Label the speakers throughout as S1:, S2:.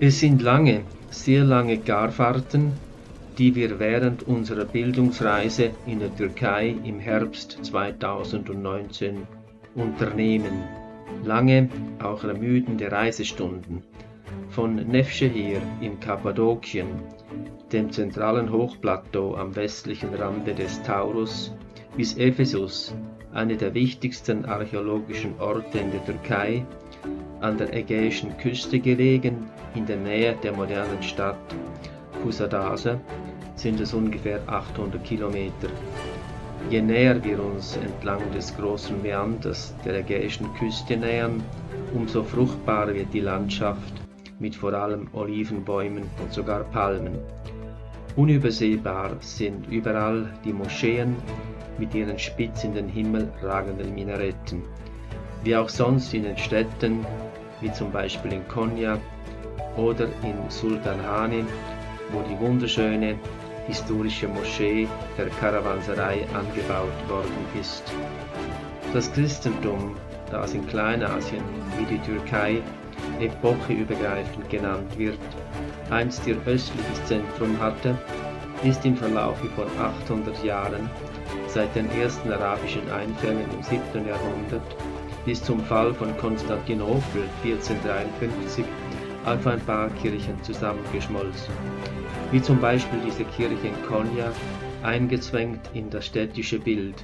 S1: Es sind lange, sehr lange Garfahrten, die wir während unserer Bildungsreise in der Türkei im Herbst 2019 unternehmen. Lange, auch ermüdende Reisestunden. Von Nevşehir in Kappadokien, dem zentralen Hochplateau am westlichen Rande des Taurus, bis Ephesus, eine der wichtigsten archäologischen Orte in der Türkei, an der ägäischen Küste gelegen, in der Nähe der modernen Stadt Kusadasi, sind es ungefähr 800 Kilometer. Je näher wir uns entlang des großen Mäanders der ägäischen Küste nähern, umso fruchtbarer wird die Landschaft mit vor allem Olivenbäumen und sogar Palmen. Unübersehbar sind überall die Moscheen mit ihren spitz in den Himmel ragenden Minaretten. Wie auch sonst in den Städten, wie zum Beispiel in Konya oder in Sultanahmet, wo die wunderschöne historische Moschee der Karawanserei angebaut worden ist. Das Christentum, das in Kleinasien wie die Türkei epocheübergreifend genannt wird, einst ihr östliches Zentrum hatte, ist im Verlauf von 800 Jahren, seit den ersten arabischen Einfällen im 7. Jahrhundert bis zum Fall von Konstantinopel 1453, auf ein paar Kirchen zusammengeschmolzen, wie zum Beispiel diese Kirche in Konya, eingezwängt in das städtische Bild.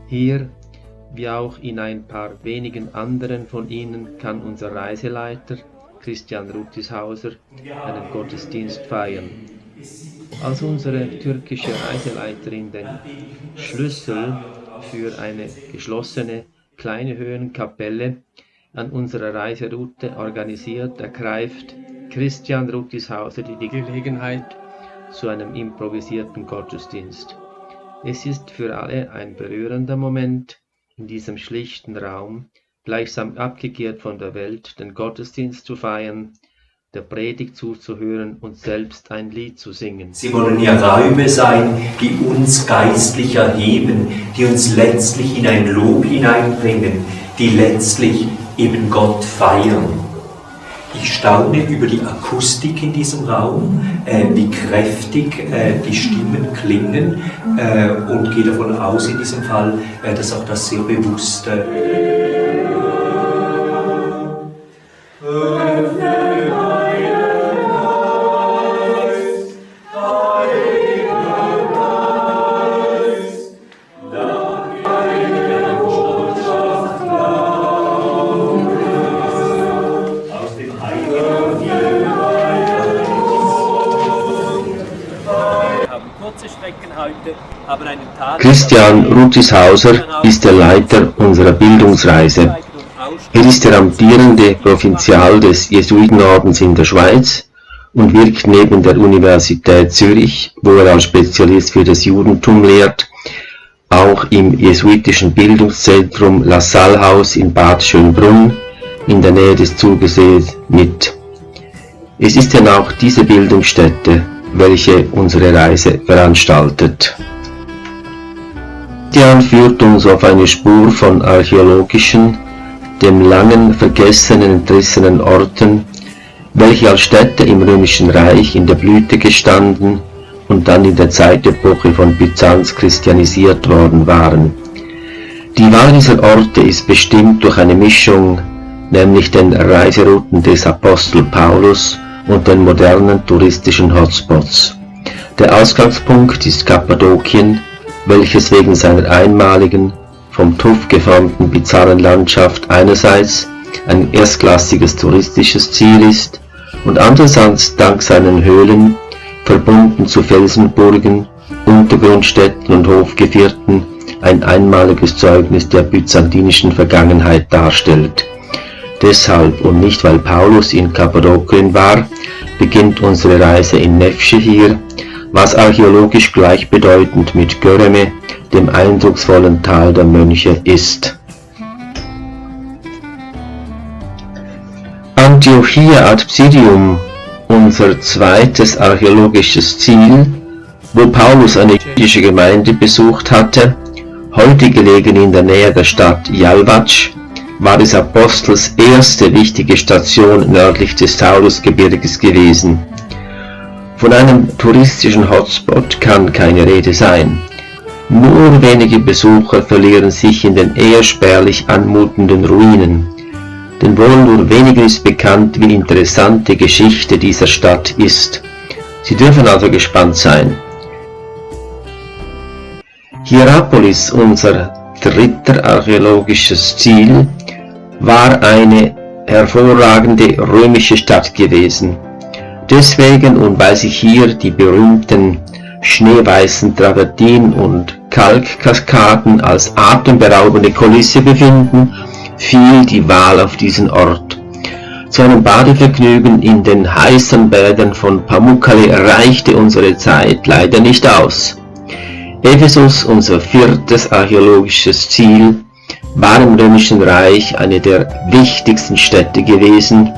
S1: Hier, wie auch in ein paar wenigen anderen von ihnen, kann unser Reiseleiter Christian Rutishauser einen Gottesdienst feiern. Als unsere türkische Reiseleiterin den Schlüssel für eine geschlossene kleine Höhenkapelle an unserer Reiseroute organisiert, ergreift Christian Rutishauser die Gelegenheit zu einem improvisierten Gottesdienst. Es ist für alle ein berührender Moment, in diesem schlichten Raum, gleichsam abgekehrt von der Welt, den Gottesdienst zu feiern, der Predigt zuzuhören und selbst ein Lied zu singen.
S2: Sie wollen ja Räume sein, die uns geistlich erheben, die uns letztlich in ein Lob hineinbringen, die letztlich eben Gott feiern. Ich staune über die Akustik in diesem Raum, wie kräftig die Stimmen klingen und gehe davon aus, in diesem Fall, dass auch das sehr bewusste
S1: Christian Rutishauser ist der Leiter unserer Bildungsreise. Er ist der amtierende Provinzial des Jesuitenordens in der Schweiz und wirkt neben der Universität Zürich, wo er als Spezialist für das Judentum lehrt, auch im jesuitischen Bildungszentrum La Salle Haus in Bad Schönbrunn in der Nähe des Zugesees mit. Es ist denn auch diese Bildungsstätte, welche unsere Reise veranstaltet. Christian führt uns auf eine Spur von archäologischen, dem langen vergessenen, entrissenen Orten, welche als Städte im Römischen Reich in der Blüte gestanden und dann in der Zeitepoche von Byzanz christianisiert worden waren. Die Wahl dieser Orte ist bestimmt durch eine Mischung, nämlich den Reiserouten des Apostel Paulus und den modernen touristischen Hotspots. Der Ausgangspunkt ist Kappadokien, welches wegen seiner einmaligen, vom Tuff geformten bizarren Landschaft einerseits ein erstklassiges touristisches Ziel ist und andererseits dank seinen Höhlen, verbunden zu Felsenburgen, Untergrundstädten und Hofgevierten, ein einmaliges Zeugnis der byzantinischen Vergangenheit darstellt. Deshalb und nicht weil Paulus in Kappadokien war, beginnt unsere Reise in Nevşehir, was archäologisch gleichbedeutend mit Göreme, dem eindrucksvollen Tal der Mönche, ist. Antiochia ad Psidium, unser zweites archäologisches Ziel, wo Paulus eine jüdische Gemeinde besucht hatte, heute gelegen in der Nähe der Stadt Yalvac, war des Apostels erste wichtige Station nördlich des Taulusgebirges gewesen. Von einem touristischen Hotspot kann keine Rede sein. Nur wenige Besucher verlieren sich in den eher spärlich anmutenden Ruinen, denn wohl nur wenigen ist bekannt, wie interessant die Geschichte dieser Stadt ist. Sie dürfen also gespannt sein. Hierapolis, unser dritter archäologisches Ziel, war eine hervorragende römische Stadt gewesen. Deswegen und weil sich hier die berühmten schneeweißen Travertinen und Kalkkaskaden als atemberaubende Kulisse befinden, fiel die Wahl auf diesen Ort. Zu einem Badevergnügen in den heißen Bädern von Pamukkale reichte unsere Zeit leider nicht aus. Ephesus, unser viertes archäologisches Ziel, war im Römischen Reich eine der wichtigsten Städte gewesen,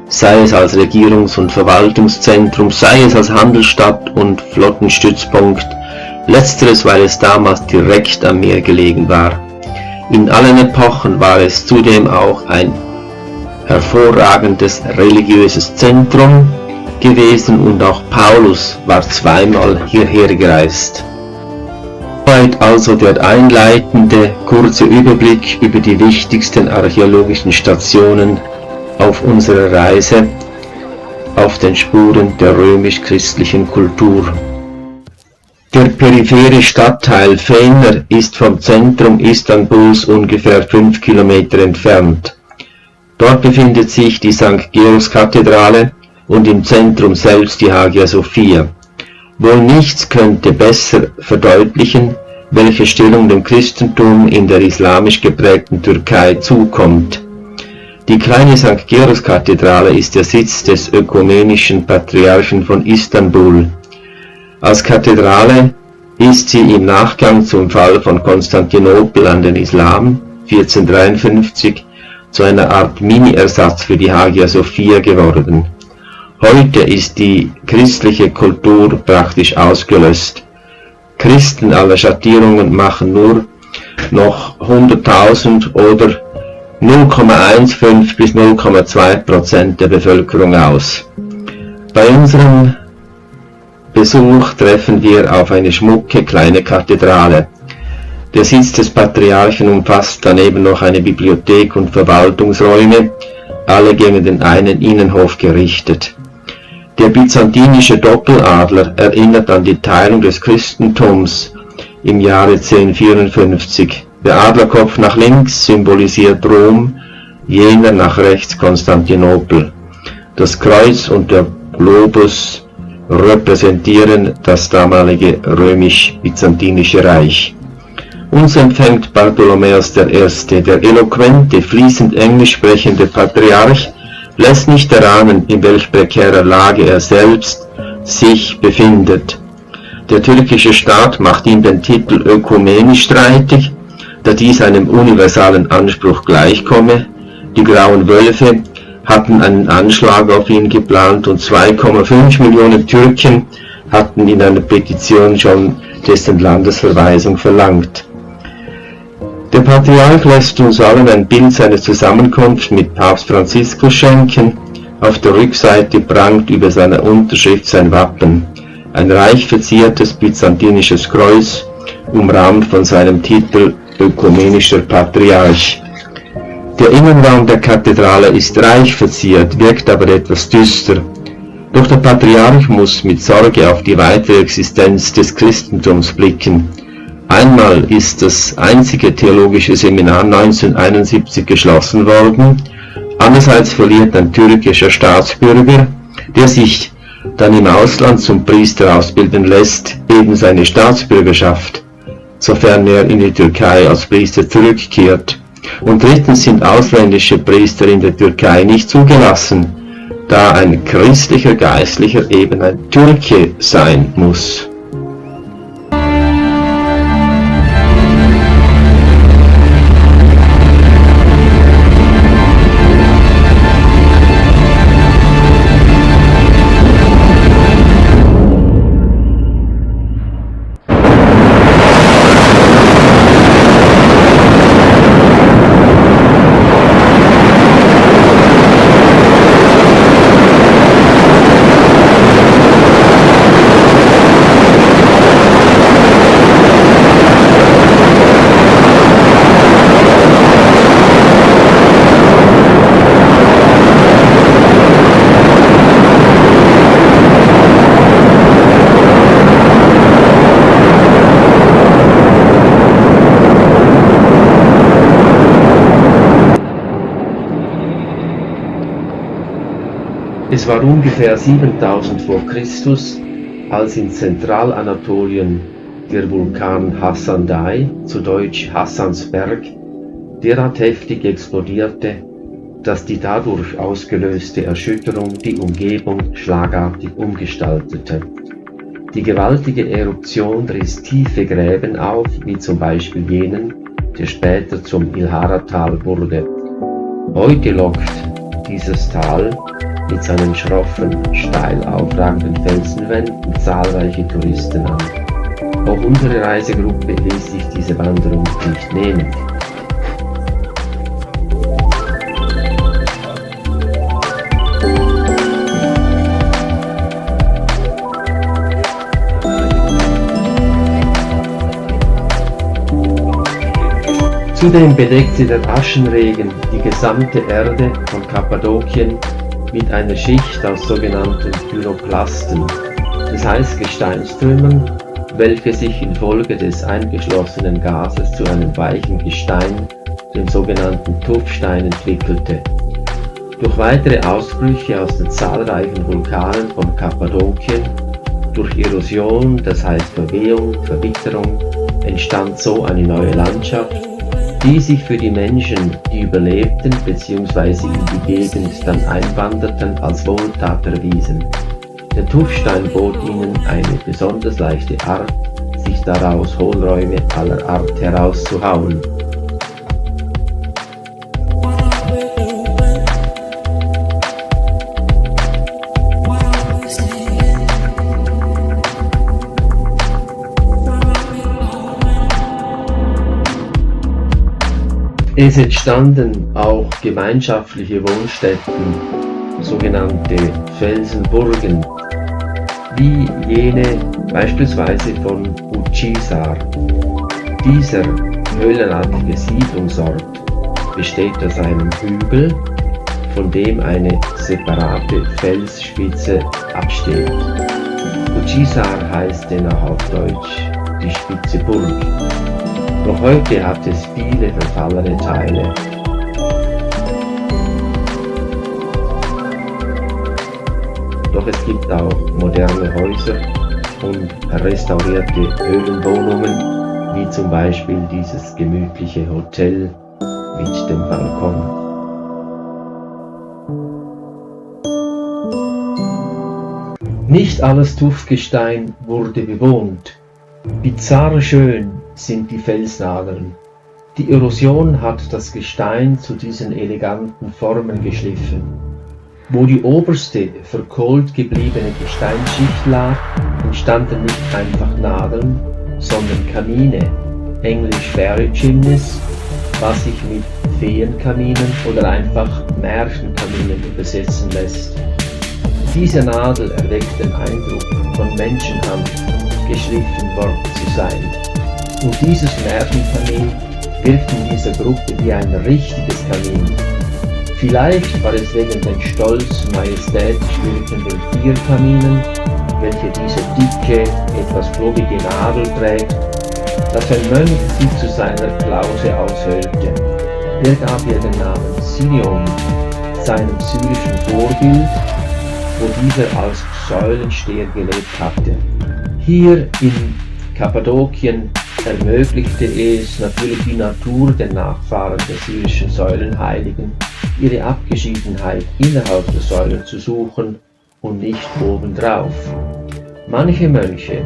S1: sei es als Regierungs- und Verwaltungszentrum, sei es als Handelsstadt und Flottenstützpunkt, letzteres, weil es damals direkt am Meer gelegen war. In allen Epochen war es zudem auch ein hervorragendes religiöses Zentrum gewesen und auch Paulus war zweimal hierher gereist. Soweit also der einleitende kurze Überblick über die wichtigsten archäologischen Stationen auf unserer Reise auf den Spuren der römisch-christlichen Kultur. Der periphere Stadtteil Fener ist vom Zentrum Istanbuls ungefähr 5 Kilometer entfernt. Dort befindet sich die St. Georgskathedrale und im Zentrum selbst die Hagia Sophia. Wohl nichts könnte besser verdeutlichen, welche Stellung dem Christentum in der islamisch geprägten Türkei zukommt. Die kleine St. Georgskathedrale ist der Sitz des ökumenischen Patriarchen von Istanbul. Als Kathedrale ist sie im Nachgang zum Fall von Konstantinopel an den Islam 1453 zu einer Art Mini-Ersatz für die Hagia Sophia geworden. Heute ist die christliche Kultur praktisch ausgelöscht. Christen aller Schattierungen machen nur noch 100.000 oder 0,15 bis 0,2% der Bevölkerung aus. Bei unserem Besuch treffen wir auf eine schmucke kleine Kathedrale. Der Sitz des Patriarchen umfasst daneben noch eine Bibliothek und Verwaltungsräume, alle gegen den einen Innenhof gerichtet. Der byzantinische Doppeladler erinnert an die Teilung des Christentums im Jahre 1054. Der Adlerkopf nach links symbolisiert Rom, jener nach rechts Konstantinopel. Das Kreuz und der Globus repräsentieren das damalige römisch-byzantinische Reich. Uns empfängt Bartholomäus I., der eloquente, fließend englisch sprechende Patriarch, lässt nicht erahnen, in welch prekärer Lage er selbst sich befindet. Der türkische Staat macht ihm den Titel ökumenisch streitig, da dies einem universalen Anspruch gleichkomme. Die Grauen Wölfe hatten einen Anschlag auf ihn geplant und 2,5 Millionen Türken hatten in einer Petition schon dessen Landesverweisung verlangt. Der Patriarch lässt uns allen ein Bild seiner Zusammenkunft mit Papst Franziskus schenken. Auf der Rückseite prangt über seiner Unterschrift sein Wappen, ein reich verziertes byzantinisches Kreuz, umrahmt von seinem Titel Ökumenischer Patriarch. Der Innenraum der Kathedrale ist reich verziert, wirkt aber etwas düster. Doch der Patriarch muss mit Sorge auf die weitere Existenz des Christentums blicken. Einmal ist das einzige theologische Seminar 1971 geschlossen worden, andererseits verliert ein türkischer Staatsbürger, der sich dann im Ausland zum Priester ausbilden lässt, eben seine Staatsbürgerschaft, sofern er in die Türkei als Priester zurückkehrt. Und drittens sind ausländische Priester in der Türkei nicht zugelassen, da ein christlicher Geistlicher eben ein Türke sein muss. Es war ungefähr 7000 vor Christus, als in Zentralanatolien der Vulkan Hassandai, zu Deutsch Hassansberg, derart heftig explodierte, dass die dadurch ausgelöste Erschütterung die Umgebung schlagartig umgestaltete. Die gewaltige Eruption riss tiefe Gräben auf, wie zum Beispiel jenen, der später zum Ilhara-Tal wurde. Heute lockt dieses Tal mit seinen schroffen, steil aufragenden Felsenwänden zahlreiche Touristen an. Auch unsere Reisegruppe ließ sich diese Wanderung nicht nehmen. Zudem bedeckte der Aschenregen die gesamte Erde von Kappadokien mit einer Schicht aus sogenannten Pyroklasten, das heißt Gesteinstrümmern, welche sich infolge des eingeschlossenen Gases zu einem weichen Gestein, dem sogenannten Tuffstein, entwickelte. Durch weitere Ausbrüche aus den zahlreichen Vulkanen von Kappadokien, durch Erosion, das heißt Verwehung, Verwitterung, entstand so eine neue Landschaft, die sich für die Menschen, die überlebten bzw. in die Gegend dann einwanderten, als Wohltat erwiesen. Der Tuffstein bot ihnen eine besonders leichte Art, sich daraus Hohlräume aller Art herauszuhauen. Es entstanden auch gemeinschaftliche Wohnstätten, sogenannte Felsenburgen, wie jene beispielsweise von Uchisaar. Dieser höhlenartige Siedlungsort besteht aus einem Hügel, von dem eine separate Felsspitze absteht. Uchisaar heißt demnach auf Deutsch die Spitze Burg. Noch heute hat es viele verfallene Teile. Doch es gibt auch moderne Häuser und restaurierte Höhlenwohnungen, wie zum Beispiel dieses gemütliche Hotel mit dem Balkon. Nicht alles Tuffgestein wurde bewohnt. Bizarr schön sind die Felsnadeln. Die Erosion hat das Gestein zu diesen eleganten Formen geschliffen. Wo die oberste verkohlt gebliebene Gesteinsschicht lag, entstanden nicht einfach Nadeln, sondern Kamine, englisch Fairy Chimneys, was sich mit Feenkaminen oder einfach Märchenkaminen übersetzen lässt. Diese Nadel erweckt den Eindruck, von Menschenhand geschliffen worden zu sein. Und dieses Märchenkamin wirkt in dieser Gruppe wie ein richtiges Kamin. Vielleicht war es wegen den stolz majestätisch wirkenden Tierkaminen, welche diese dicke, etwas klobige Nadel trägt, dass ein Mönch sie zu seiner Klause aushöhlte. Der gab ihr den Namen Sirion, seinem syrischen Vorbild, wo dieser als Säulensteher gelebt hatte. Hier in Kappadokien ermöglichte es natürlich die Natur den Nachfahren der syrischen Säulenheiligen, ihre Abgeschiedenheit innerhalb der Säulen zu suchen und nicht obendrauf. Manche Mönche,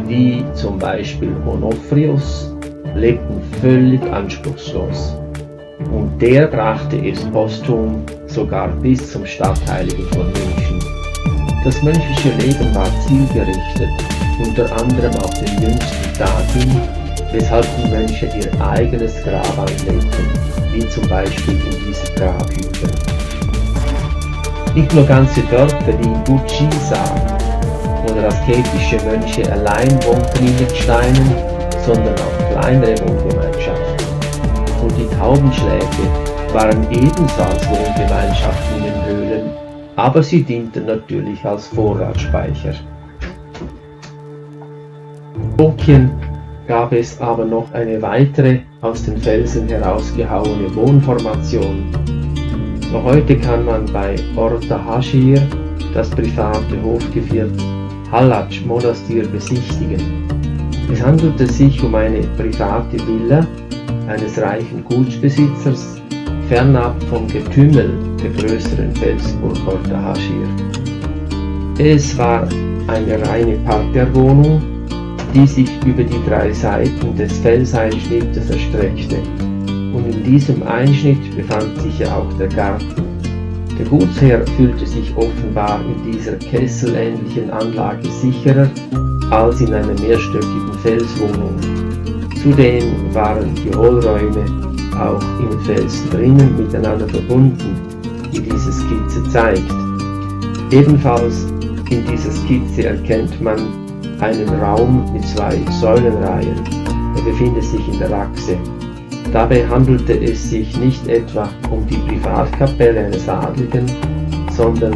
S1: wie zum Beispiel Onofrios, lebten völlig anspruchslos. Und der brachte es posthum sogar bis zum Stadtheiligen von München. Das mönchische Leben war zielgerichtet, unter anderem auf den jüngsten Tag hin, weshalb die Mönche ihr eigenes Grab anlegten, wie zum Beispiel in diesen Grabhügeln. Nicht nur ganze Dörfer wie Uchisaar oder asketische Mönche allein wohnten in den Steinen, sondern auch kleinere Wohngemeinschaften. Und die Taubenschläge waren ebenso als Wohngemeinschaften in den Höhlen, aber sie dienten natürlich als Vorratsspeicher. In Kappadokien gab es aber noch eine weitere aus den Felsen herausgehauene Wohnformation. Noch heute kann man bei Orta Hashir das private Hofgeviertel Hallač-Monastir besichtigen. Es handelte sich um eine private Villa eines reichen Gutsbesitzers, fernab vom Getümmel der größeren Felsburg Ortahážir. Es war eine reine Parterrewohnung, die sich über die 3 Seiten des Felseinschnittes erstreckte. Und in diesem Einschnitt befand sich ja auch der Garten. Der Gutsherr fühlte sich offenbar in dieser kesselähnlichen Anlage sicherer als in einer mehrstöckigen Felswohnung. Zudem waren die Hohlräume auch im Felsen drinnen miteinander verbunden, wie diese Skizze zeigt. Ebenfalls in dieser Skizze erkennt man einen Raum mit 2 Säulenreihen. Er befindet sich in der Achse. Dabei handelte es sich nicht etwa um die Privatkapelle eines Adligen, sondern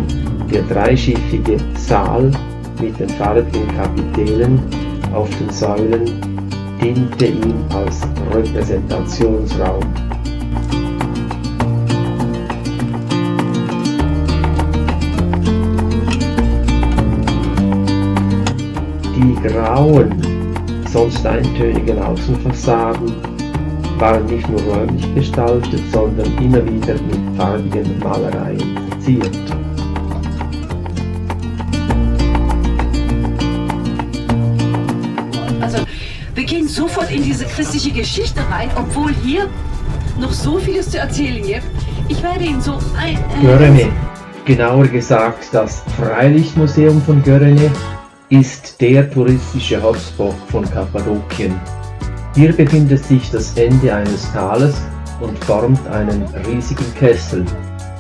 S1: der dreischiffige Saal mit den farbigen Kapitellen auf den Säulen diente ihm als Repräsentationsraum. Die grauen, sonst eintönigen Außenfassaden waren nicht nur räumlich gestaltet, sondern immer wieder mit farbigen Malereien verziert.
S3: Also, wir gehen sofort in diese christliche Geschichte rein, obwohl hier noch so vieles zu erzählen gibt. Ich werde Ihnen so
S1: Görene, genauer gesagt das Freilichtmuseum von Görene, ist der touristische Hotspot von Kappadokien. Hier befindet sich das Ende eines Tales und formt einen riesigen Kessel.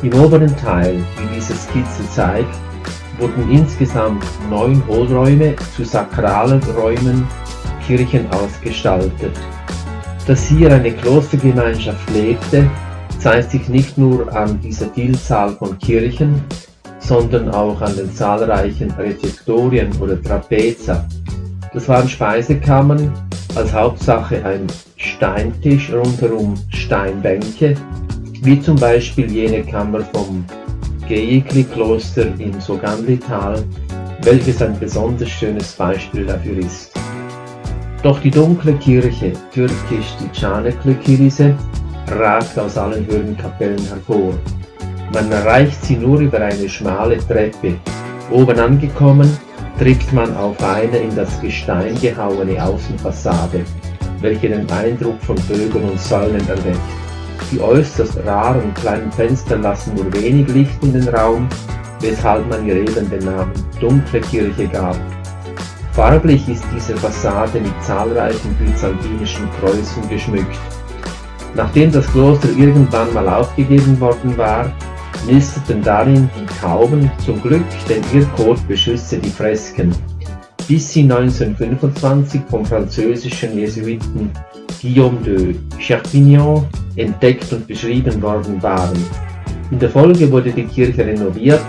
S1: Im oberen Teil, wie diese Skizze zeigt, wurden insgesamt 9 Hohlräume zu sakralen Räumen, Kirchen ausgestaltet. Dass hier eine Klostergemeinschaft lebte, zeigt sich nicht nur an dieser Vielzahl von Kirchen, sondern auch an den zahlreichen Refektorien oder Trapeza. Das waren Speisekammern, als Hauptsache ein Steintisch, rundherum Steinbänke, wie zum Beispiel jene Kammer vom Geyikli-Kloster im Soganli-Tal, welches ein besonders schönes Beispiel dafür ist. Doch die dunkle Kirche, türkisch die Çanaklı-Kilise, ragt aus allen Hürdenkapellen hervor. Man erreicht sie nur über eine schmale Treppe. Oben angekommen, trifft man auf eine in das Gestein gehauene Außenfassade, welche den Eindruck von Bögen und Säulen erweckt. Die äußerst raren kleinen Fenster lassen nur wenig Licht in den Raum, weshalb man ihr eben den Namen Dunkle Kirche gab. Farblich ist diese Fassade mit zahlreichen byzantinischen Kreuzen geschmückt. Nachdem das Kloster irgendwann mal aufgegeben worden war, nisteten darin die Tauben, zum Glück, denn ihr Kot beschützte die Fresken, bis sie 1925 vom französischen Jesuiten Guillaume de Cherpignan entdeckt und beschrieben worden waren. In der Folge wurde die Kirche renoviert,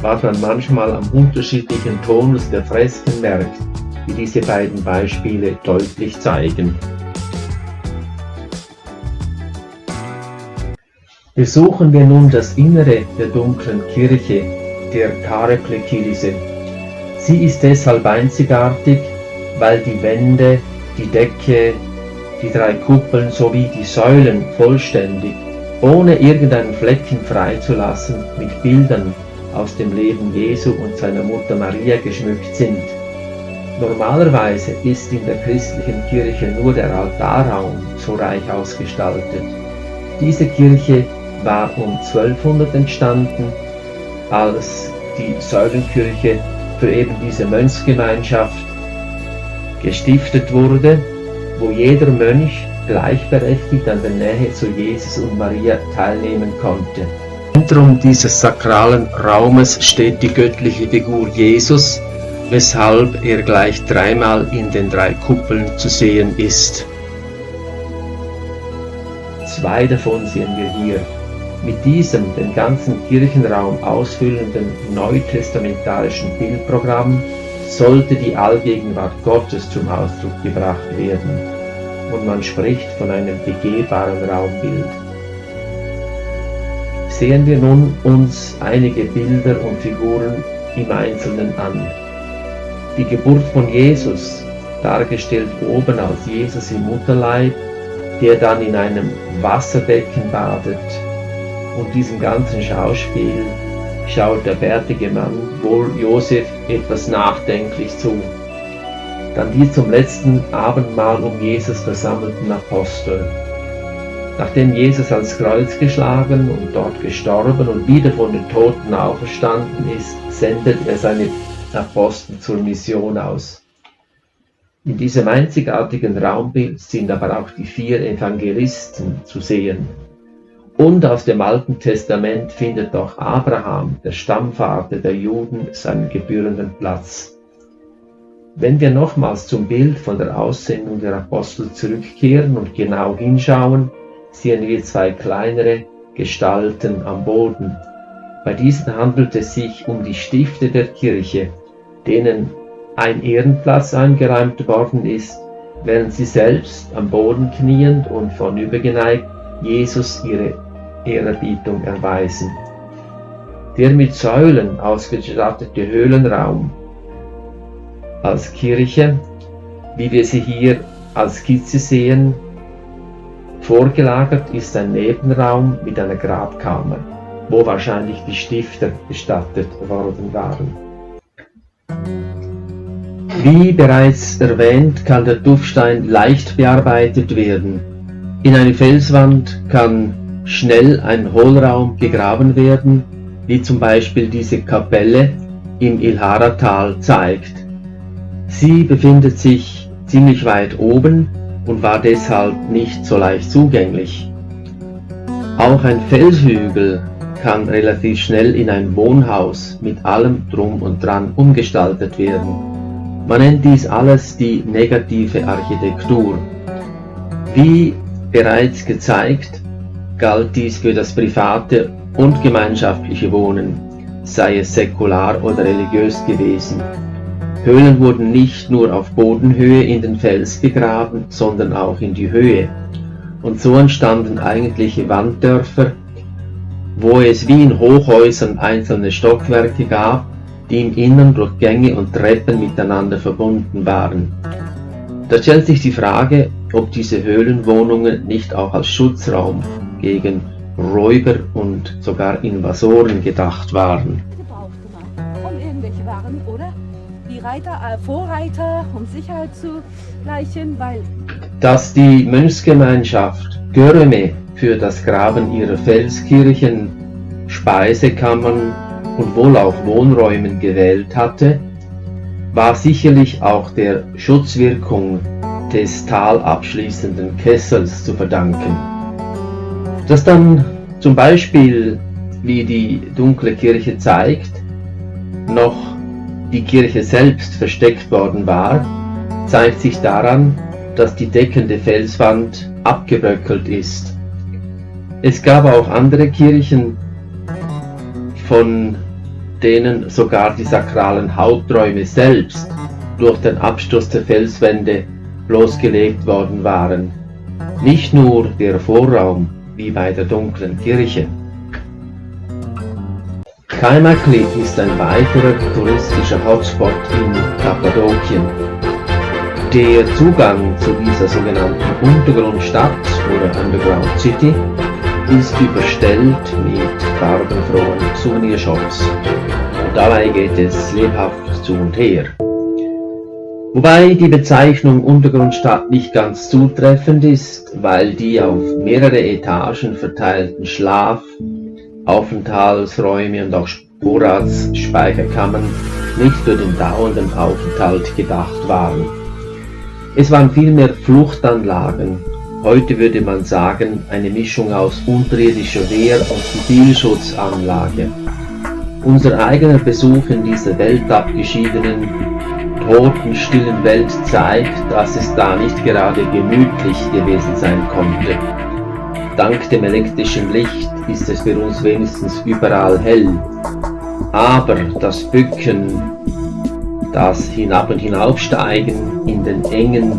S1: was man manchmal am unterschiedlichen Tonus der Fresken merkt, wie diese beiden Beispiele deutlich zeigen. Besuchen wir nun das Innere der dunklen Kirche, der Çanaklı-Kilise. Sie ist deshalb einzigartig, weil die Wände, die Decke, die 3 Kuppeln sowie die Säulen vollständig, ohne irgendeinen Flecken freizulassen, mit Bildern aus dem Leben Jesu und seiner Mutter Maria geschmückt sind. Normalerweise ist in der christlichen Kirche nur der Altarraum so reich ausgestaltet. Diese Kirche war um 1200 entstanden, als die Säulenkirche für eben diese Mönchsgemeinschaft gestiftet wurde, wo jeder Mönch gleichberechtigt an der Nähe zu Jesus und Maria teilnehmen konnte. Im Zentrum dieses sakralen Raumes steht die göttliche Figur Jesus, weshalb er gleich 3-mal in den 3 Kuppeln zu sehen ist. 2 davon sehen wir hier. Mit diesem den ganzen Kirchenraum ausfüllenden neutestamentarischen Bildprogramm sollte die Allgegenwart Gottes zum Ausdruck gebracht werden, und man spricht von einem begehbaren Raumbild. Sehen wir nun uns einige Bilder und Figuren im Einzelnen an. Die Geburt von Jesus, dargestellt oben als Jesus im Mutterleib, der dann in einem Wasserbecken badet. Und diesem ganzen Schauspiel schaut der bärtige Mann wohl Josef etwas nachdenklich zu. Dann die zum letzten Abendmahl um Jesus versammelten Apostel. Nachdem Jesus ans Kreuz geschlagen und dort gestorben und wieder von den Toten auferstanden ist, sendet er seine Apostel zur Mission aus. In diesem einzigartigen Raumbild sind aber auch die 4 Evangelisten zu sehen. Und aus dem Alten Testament findet auch Abraham, der Stammvater der Juden, seinen gebührenden Platz. Wenn wir nochmals zum Bild von der Aussendung der Apostel zurückkehren und genau hinschauen, sehen wir 2 kleinere Gestalten am Boden. Bei diesen handelt es sich um die Stifter der Kirche, denen ein Ehrenplatz eingeräumt worden ist, während sie selbst am Boden kniend und vornübergeneigt Jesus ihre Ehrerbietung erweisen. Der mit Säulen ausgestattete Höhlenraum als Kirche, wie wir sie hier als Skizze sehen, vorgelagert ist ein Nebenraum mit einer Grabkammer, wo wahrscheinlich die Stifter bestattet worden waren. Wie bereits erwähnt, kann der Tuffstein leicht bearbeitet werden. In eine Felswand kann schnell ein Hohlraum gegraben werden, wie zum Beispiel diese Kapelle im Ilhara-Tal zeigt. Sie befindet sich ziemlich weit oben und war deshalb nicht so leicht zugänglich. Auch ein Felshügel kann relativ schnell in ein Wohnhaus mit allem Drum und Dran umgestaltet werden. Man nennt dies alles die negative Architektur. Wie bereits gezeigt, galt dies für das private und gemeinschaftliche Wohnen, sei es säkular oder religiös gewesen. Höhlen wurden nicht nur auf Bodenhöhe in den Fels gegraben, sondern auch in die Höhe. Und so entstanden eigentliche Wanddörfer, wo es wie in Hochhäusern einzelne Stockwerke gab, die im Innern durch Gänge und Treppen miteinander verbunden waren. Da stellt sich die Frage, ob diese Höhlenwohnungen nicht auch als Schutzraum gegen Räuber und sogar Invasoren gedacht waren.
S4: Gebrauchte man, um irgendwelche Waren, oder? Die Vorreiter, um Sicherheit zu gleichen, weil...
S1: Dass die Mönchsgemeinschaft Göreme für das Graben ihrer Felskirchen, Speisekammern und wohl auch Wohnräumen gewählt hatte, war sicherlich auch der Schutzwirkung des talabschließenden Kessels zu verdanken. Dass dann zum Beispiel, wie die dunkle Kirche zeigt, noch die Kirche selbst versteckt worden war, zeigt sich daran, dass die deckende Felswand abgebröckelt ist. Es gab auch andere Kirchen, von denen sogar die sakralen Haupträume selbst durch den Absturz der Felswände bloßgelegt worden waren. Nicht nur der Vorraum, wie bei der dunklen Kirche. Kaimakli ist ein weiterer touristischer Hotspot in Kappadokien. Der Zugang zu dieser sogenannten Untergrundstadt oder Underground City ist überstellt mit farbenfrohen Souvenirshops. Und dabei geht es lebhaft zu und her. Wobei die Bezeichnung Untergrundstadt nicht ganz zutreffend ist, weil die auf mehrere Etagen verteilten Schlaf-, Aufenthaltsräume und auch Vorratsspeicherkammern nicht für den dauernden Aufenthalt gedacht waren. Es waren vielmehr Fluchtanlagen, heute würde man sagen eine Mischung aus unterirdischer Wehr- und Zivilschutzanlage. Unser eigener Besuch in dieser weltabgeschiedenen, totenstillen Welt zeigt, dass es da nicht gerade gemütlich gewesen sein konnte. Dank dem elektrischen Licht ist es für uns wenigstens überall hell. Aber das Bücken, das Hinab- und Hinaufsteigen in den engen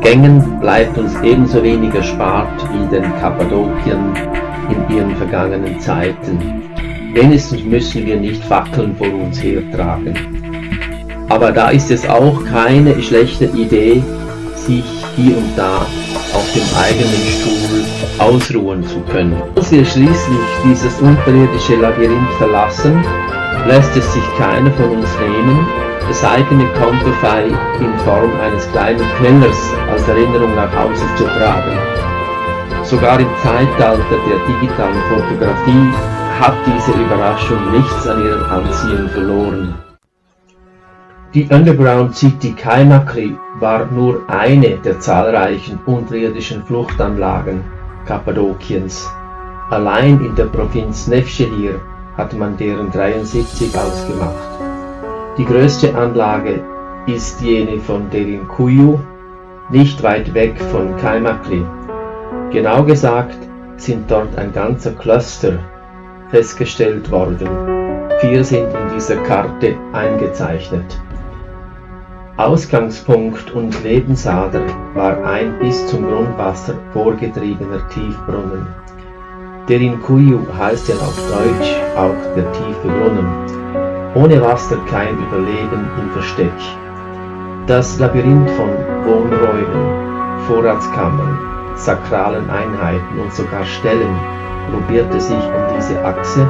S1: Gängen bleibt uns ebenso wenig erspart wie den Kappadokiern in ihren vergangenen Zeiten. Wenigstens müssen wir nicht Fackeln vor uns hertragen. Aber da ist es auch keine schlechte Idee, sich hier und da auf dem eigenen Stuhl ausruhen zu können. Als wir schließlich dieses unterirdische Labyrinth verlassen, lässt es sich keiner von uns nehmen, das eigene Konterfei in Form eines kleinen Knellers als Erinnerung nach Hause zu tragen. Sogar im Zeitalter der digitalen Fotografie hat diese Überraschung nichts an ihren Anziehung verloren. Die Underground City Kaimakli war nur eine der zahlreichen unterirdischen Fluchtanlagen Kappadokiens. Allein in der Provinz Nevşehir hat man deren 73 ausgemacht. Die größte Anlage ist jene von Derinkuyu, nicht weit weg von Kaimakli. Genau gesagt sind dort ein ganzer Cluster festgestellt worden. 4 sind in dieser Karte eingezeichnet. Ausgangspunkt und Lebensader war ein bis zum Grundwasser vorgetriebener Tiefbrunnen. Derinkuyu heißt ja auf Deutsch auch der tiefe Brunnen. Ohne Wasser kein Überleben im Versteck. Das Labyrinth von Wohnräumen, Vorratskammern, sakralen Einheiten und sogar Stellen gruppierte sich um diese Achse,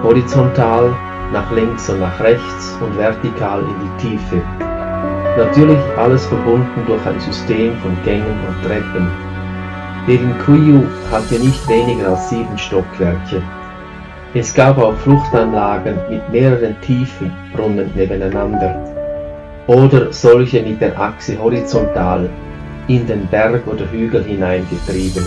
S1: horizontal nach links und nach rechts und vertikal in die Tiefe. Natürlich alles verbunden durch ein System von Gängen und Treppen. Derinkuyu hatte nicht weniger als 7 Stockwerke. Es gab auch Fluchtanlagen mit mehreren tiefen Brunnen nebeneinander oder solche mit der Achse horizontal in den Berg oder Hügel hineingetrieben.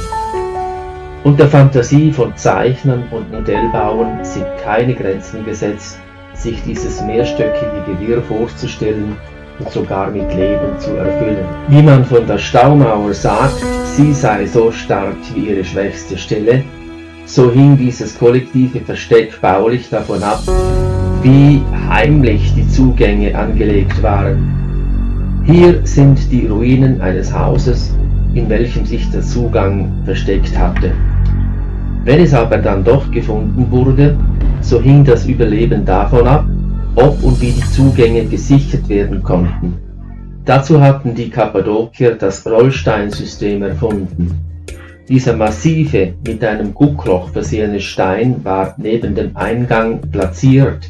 S1: Und der Fantasie von Zeichnern und Modellbauern sind keine Grenzen gesetzt, sich dieses mehrstöckige Gewirr vorzustellen und sogar mit Leben zu erfüllen. Wie man von der Staumauer sagt, sie sei so stark wie ihre schwächste Stelle, so hing dieses kollektive Versteck baulich davon ab, wie heimlich die Zugänge angelegt waren. Hier sind die Ruinen eines Hauses, in welchem sich der Zugang versteckt hatte. Wenn es aber dann doch gefunden wurde, so hing das Überleben davon ab, ob und wie die Zugänge gesichert werden konnten. Dazu hatten die Kappadokier das Rollsteinsystem erfunden. Dieser massive, mit einem Guckloch versehene Stein war neben dem Eingang platziert.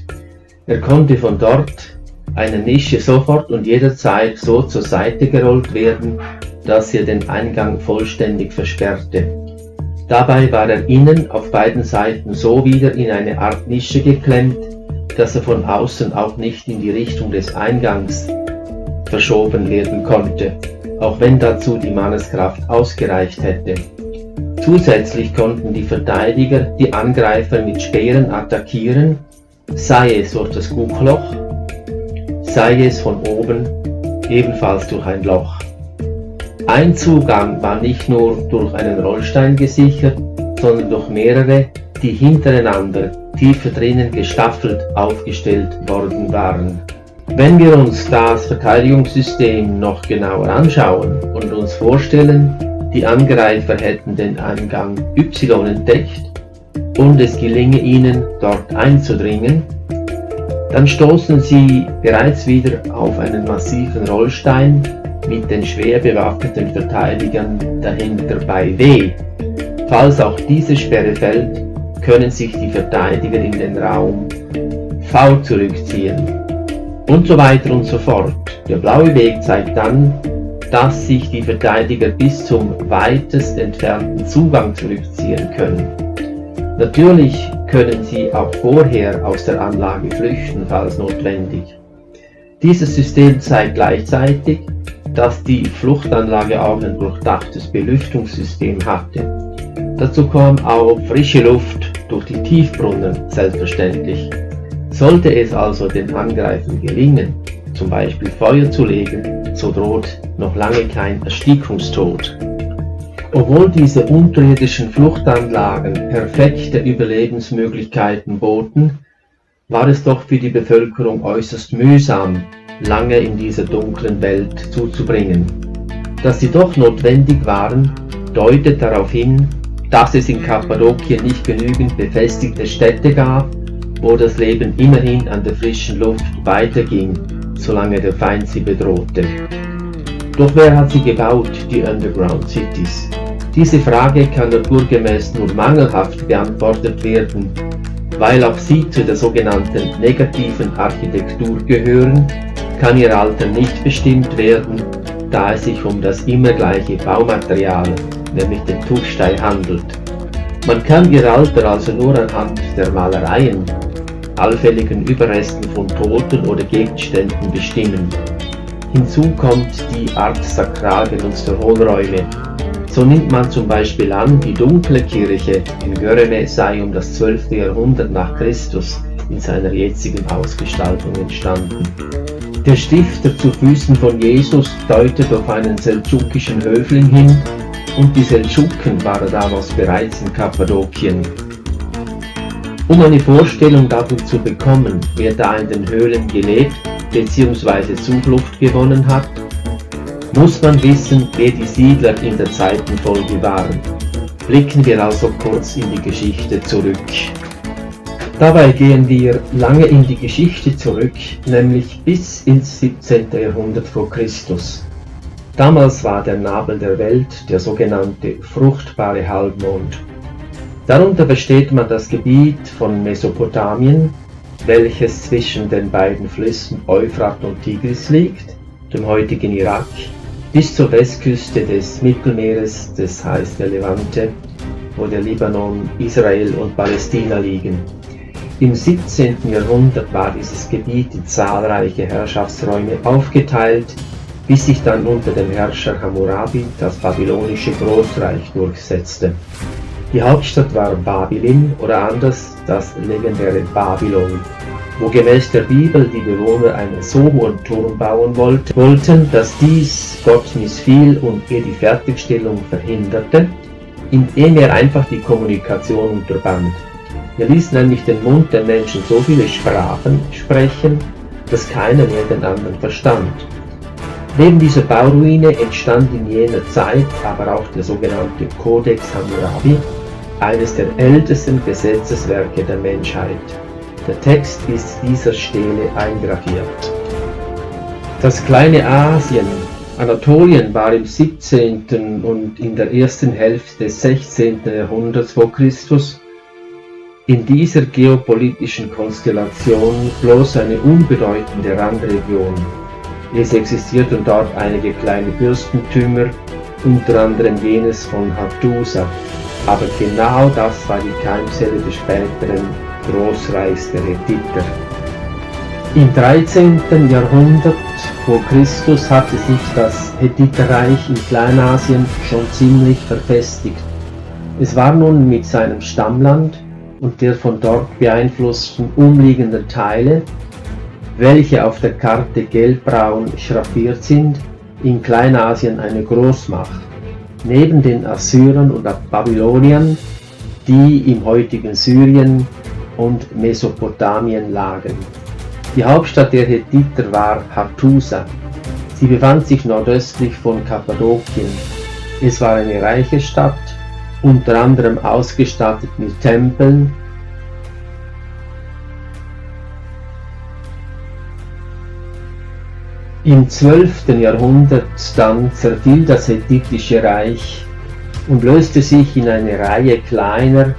S1: Er konnte von dort eine Nische sofort und jederzeit so zur Seite gerollt werden, dass er den Eingang vollständig versperrte. Dabei war er innen auf beiden Seiten so wieder in eine Art Nische geklemmt, dass er von außen auch nicht in die Richtung des Eingangs verschoben werden konnte, auch wenn dazu die Manneskraft ausgereicht hätte. Zusätzlich konnten die Verteidiger die Angreifer mit Speeren attackieren, sei es durch das Guckloch, sei es von oben, ebenfalls durch ein Loch. Ein Zugang war nicht nur durch einen Rollstein gesichert, sondern durch mehrere, die hintereinander tiefer drinnen gestaffelt aufgestellt worden waren. Wenn wir uns das Verteidigungssystem noch genauer anschauen und uns vorstellen, die Angreifer hätten den Eingang Y entdeckt und es gelinge ihnen, dort einzudringen, dann stoßen sie bereits wieder auf einen massiven Rollstein mit den schwer bewaffneten Verteidigern dahinter bei W. Falls auch diese Sperre fällt, können sich die Verteidiger in den Raum V zurückziehen. Und so weiter und so fort. Der blaue Weg zeigt dann, dass sich die Verteidiger bis zum weitest entfernten Zugang zurückziehen können. Natürlich können sie auch vorher aus der Anlage flüchten, falls notwendig. Dieses System zeigt gleichzeitig, dass die Fluchtanlage auch ein durchdachtes Belüftungssystem hatte. Dazu kam auch frische Luft durch die Tiefbrunnen selbstverständlich. Sollte es also den Angreifern gelingen, zum Beispiel Feuer zu legen, so droht noch lange kein Erstickungstod. Obwohl diese unterirdischen Fluchtanlagen perfekte Überlebensmöglichkeiten boten, war es doch für die Bevölkerung äußerst mühsam, lange in dieser dunklen Welt zuzubringen. Dass sie doch notwendig waren, deutet darauf hin, dass es in Kappadokien nicht genügend befestigte Städte gab, wo das Leben immerhin an der frischen Luft weiterging, solange der Feind sie bedrohte. Doch wer hat sie gebaut, die Underground Cities? Diese Frage kann naturgemäß nur mangelhaft beantwortet werden, weil auch sie zu der sogenannten negativen Architektur gehören, kann ihr Alter nicht bestimmt werden, da es sich um das immer gleiche Baumaterial, nämlich den Tuffstein, handelt. Man kann ihr Alter also nur anhand der Malereien, allfälligen Überresten von Toten oder Gegenständen bestimmen. Hinzu kommt die Art Sakralgenuss der Hohlräume. So nimmt man zum Beispiel an, die dunkle Kirche in Göreme sei um das 12. Jahrhundert nach Christus in seiner jetzigen Ausgestaltung entstanden. Der Stifter zu Füßen von Jesus deutet auf einen seldschukischen Höfling hin, und die Seldschuken waren damals bereits in Kappadokien. Um eine Vorstellung davon zu bekommen, wer da in den Höhlen gelebt bzw. Zuflucht gewonnen hat, muss man wissen, wer die Siedler in der Zeitenfolge waren. Blicken wir also kurz in die Geschichte zurück. Dabei gehen wir lange in die Geschichte zurück, nämlich bis ins 17. Jahrhundert vor Christus. Damals war der Nabel der Welt der sogenannte fruchtbare Halbmond. Darunter versteht man das Gebiet von Mesopotamien, welches zwischen den beiden Flüssen Euphrat und Tigris liegt, dem heutigen Irak, bis zur Westküste des Mittelmeeres, das heißt der Levante, wo der Libanon, Israel und Palästina liegen. Im 17. Jahrhundert war dieses Gebiet in zahlreiche Herrschaftsräume aufgeteilt, bis sich dann unter dem Herrscher Hammurabi das babylonische Großreich durchsetzte. Die Hauptstadt war Babilin oder anders das legendäre Babylon, wo gemäß der Bibel die Bewohner einen so hohen Turm bauen wollten, dass dies Gott missfiel und ihr die Fertigstellung verhinderte, indem er einfach die Kommunikation unterband. Er ließ nämlich den Mund der Menschen so viele Sprachen sprechen, dass keiner mehr den anderen verstand. Neben dieser Bauruine entstand in jener Zeit aber auch der sogenannte Codex Hammurabi, eines der ältesten Gesetzeswerke der Menschheit. Der Text ist dieser Stele eingraviert. Das kleine Asien, Anatolien, war im 17. und in der ersten Hälfte des 16. Jahrhunderts vor Christus in dieser geopolitischen Konstellation bloß eine unbedeutende Randregion. Es existierten dort einige kleine Fürstentümer, unter anderem jenes von Hattusa, aber genau das war die Keimzelle des späteren Großreichs der Hethiter. Im 13. Jahrhundert vor Christus hatte sich das Hethiterreich in Kleinasien schon ziemlich verfestigt. Es war nun mit seinem Stammland und der von dort beeinflussten umliegenden Teile, welche auf der Karte gelbbraun schraffiert sind, in Kleinasien eine Großmacht, neben den Assyrern und Babyloniern, die im heutigen Syrien und Mesopotamien lagen. Die Hauptstadt der Hethiter war Hattusa. Sie befand sich nordöstlich von Kappadokien. Es war eine reiche Stadt, unter anderem ausgestattet mit Tempeln, Im 12. Jahrhundert dann zerfiel das hethitische Reich und löste sich in eine Reihe kleiner,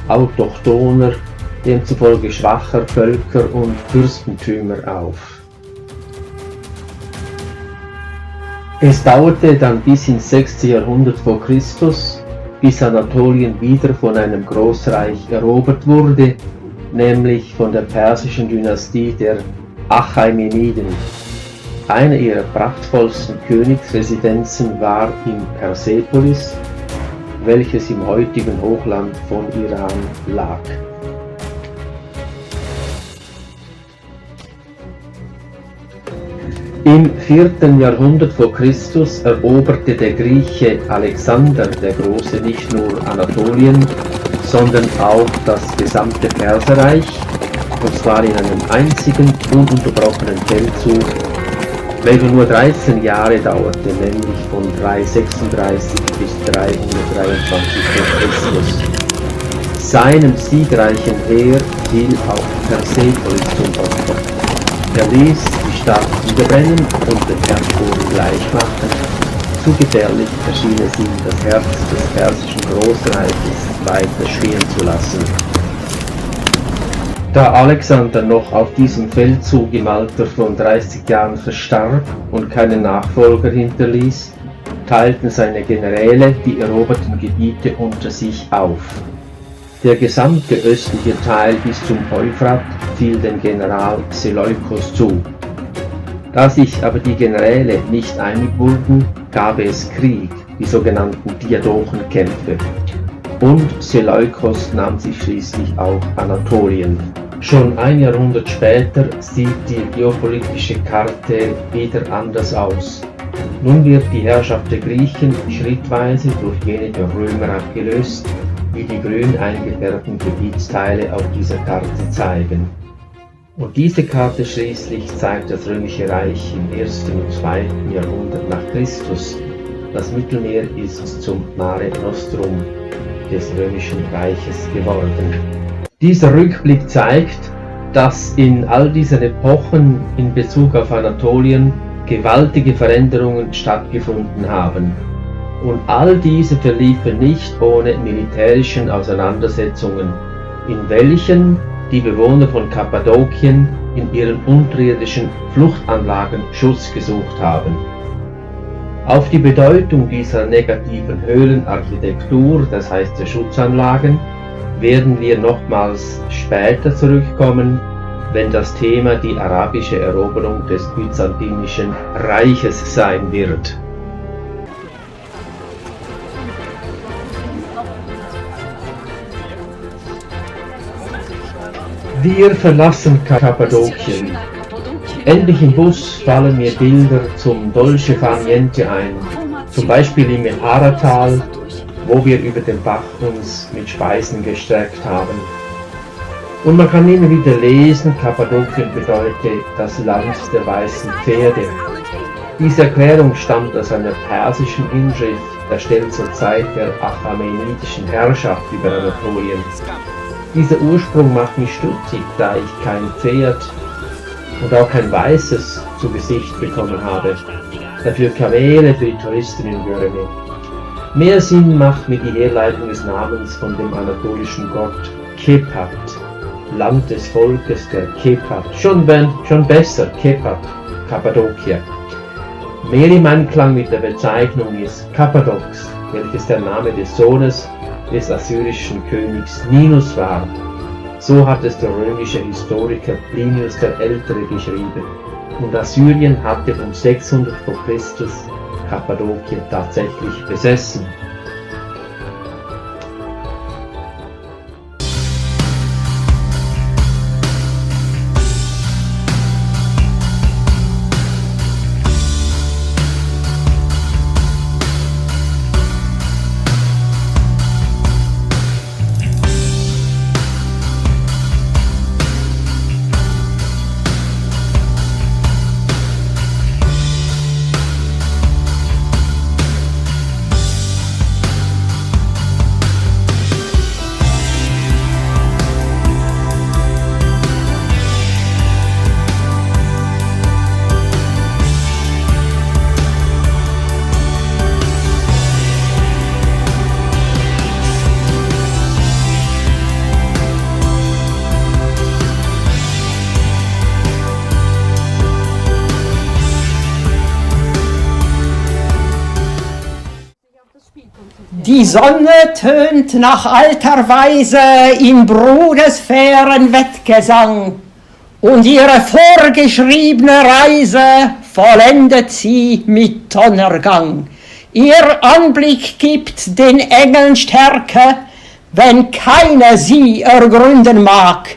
S1: autochthoner, demzufolge schwacher Völker und Fürstentümer auf. Es dauerte dann bis ins 6. Jahrhundert vor Christus, bis Anatolien wieder von einem Großreich erobert wurde, nämlich von der persischen Dynastie der Achämeniden. Eine ihrer prachtvollsten Königsresidenzen war in Persepolis, welches im heutigen Hochland von Iran lag. Im 4. Jahrhundert vor Christus eroberte der Grieche Alexander der Große nicht nur Anatolien, sondern auch das gesamte Perserreich, und zwar in einem einzigen ununterbrochenen Feldzug, welcher nur 13 Jahre dauerte, nämlich von 336 bis 323 v. Chr. Seinem siegreichen Heer fiel auch Persepolis zum Opfer. Er ließ die Stadt niederbrennen und den Erdboden gleich machen. Zu gefährlich erschien es ihm, das Herz des persischen Großreiches weiter schweren zu lassen. Da Alexander noch auf diesem Feldzug im Alter von 30 Jahren verstarb und keinen Nachfolger hinterließ, teilten seine Generäle die eroberten Gebiete unter sich auf. Der gesamte östliche Teil bis zum Euphrat fiel dem General Seleukos zu. Da sich aber die Generäle nicht einig wurden, gab es Krieg, die sogenannten Diadochenkämpfe. Und Seleukos nahm sich schließlich auch Anatolien. Schon ein Jahrhundert später sieht die geopolitische Karte wieder anders aus. Nun wird die Herrschaft der Griechen schrittweise durch jene der Römer abgelöst, wie die grün eingefärbten Gebietsteile auf dieser Karte zeigen. Und diese Karte schließlich zeigt das Römische Reich im 1. und 2. Jahrhundert nach Christus. Das Mittelmeer ist zum Mare Nostrum des Römischen Reiches geworden. Dieser Rückblick zeigt, dass in all diesen Epochen in Bezug auf Anatolien gewaltige Veränderungen stattgefunden haben. Und all diese verliefen nicht ohne militärischen Auseinandersetzungen, in welchen die Bewohner von Kappadokien in ihren unterirdischen Fluchtanlagen Schutz gesucht haben. Auf die Bedeutung dieser negativen Höhlenarchitektur, das heißt der Schutzanlagen, werden wir nochmals später zurückkommen, wenn das Thema die arabische Eroberung des Byzantinischen Reiches sein wird. Wir verlassen Kappadokien. Endlich im Bus fallen mir Bilder zum Dolce Far Niente ein, zum Beispiel im Mehara-Tal, wo wir über den Bach uns mit Speisen gestärkt haben. Und man kann immer wieder lesen, Kappadokien bedeutet das Land der weißen Pferde. Diese Erklärung stammt aus einer persischen Inschrift, erstellt zur Zeit der achämenidischen Herrschaft über Anatolien. Dieser Ursprung macht mich stutzig, da ich kein Pferd und auch kein weißes zu Gesicht bekommen habe. Dafür Kamele für die Touristen in Göreme. Mehr Sinn macht mir die Herleitung des Namens von dem anatolischen Gott Kepat, Land des Volkes der Kepat. Schon besser, Kepat, Kappadokia. Mehr im Einklang mit der Bezeichnung ist Kappadox, welches der Name des Sohnes des assyrischen Königs Ninus war. So hat es der römische Historiker Plinius der Ältere geschrieben. Und Assyrien hatte um 600 v. Chr. Kappadokien tatsächlich besessen.
S5: Die Sonne tönt nach alter Weise in Brudesfähren Wettgesang, und ihre vorgeschriebene Reise vollendet sie mit Donnergang. Ihr Anblick gibt den Engeln Stärke, wenn keiner sie ergründen mag.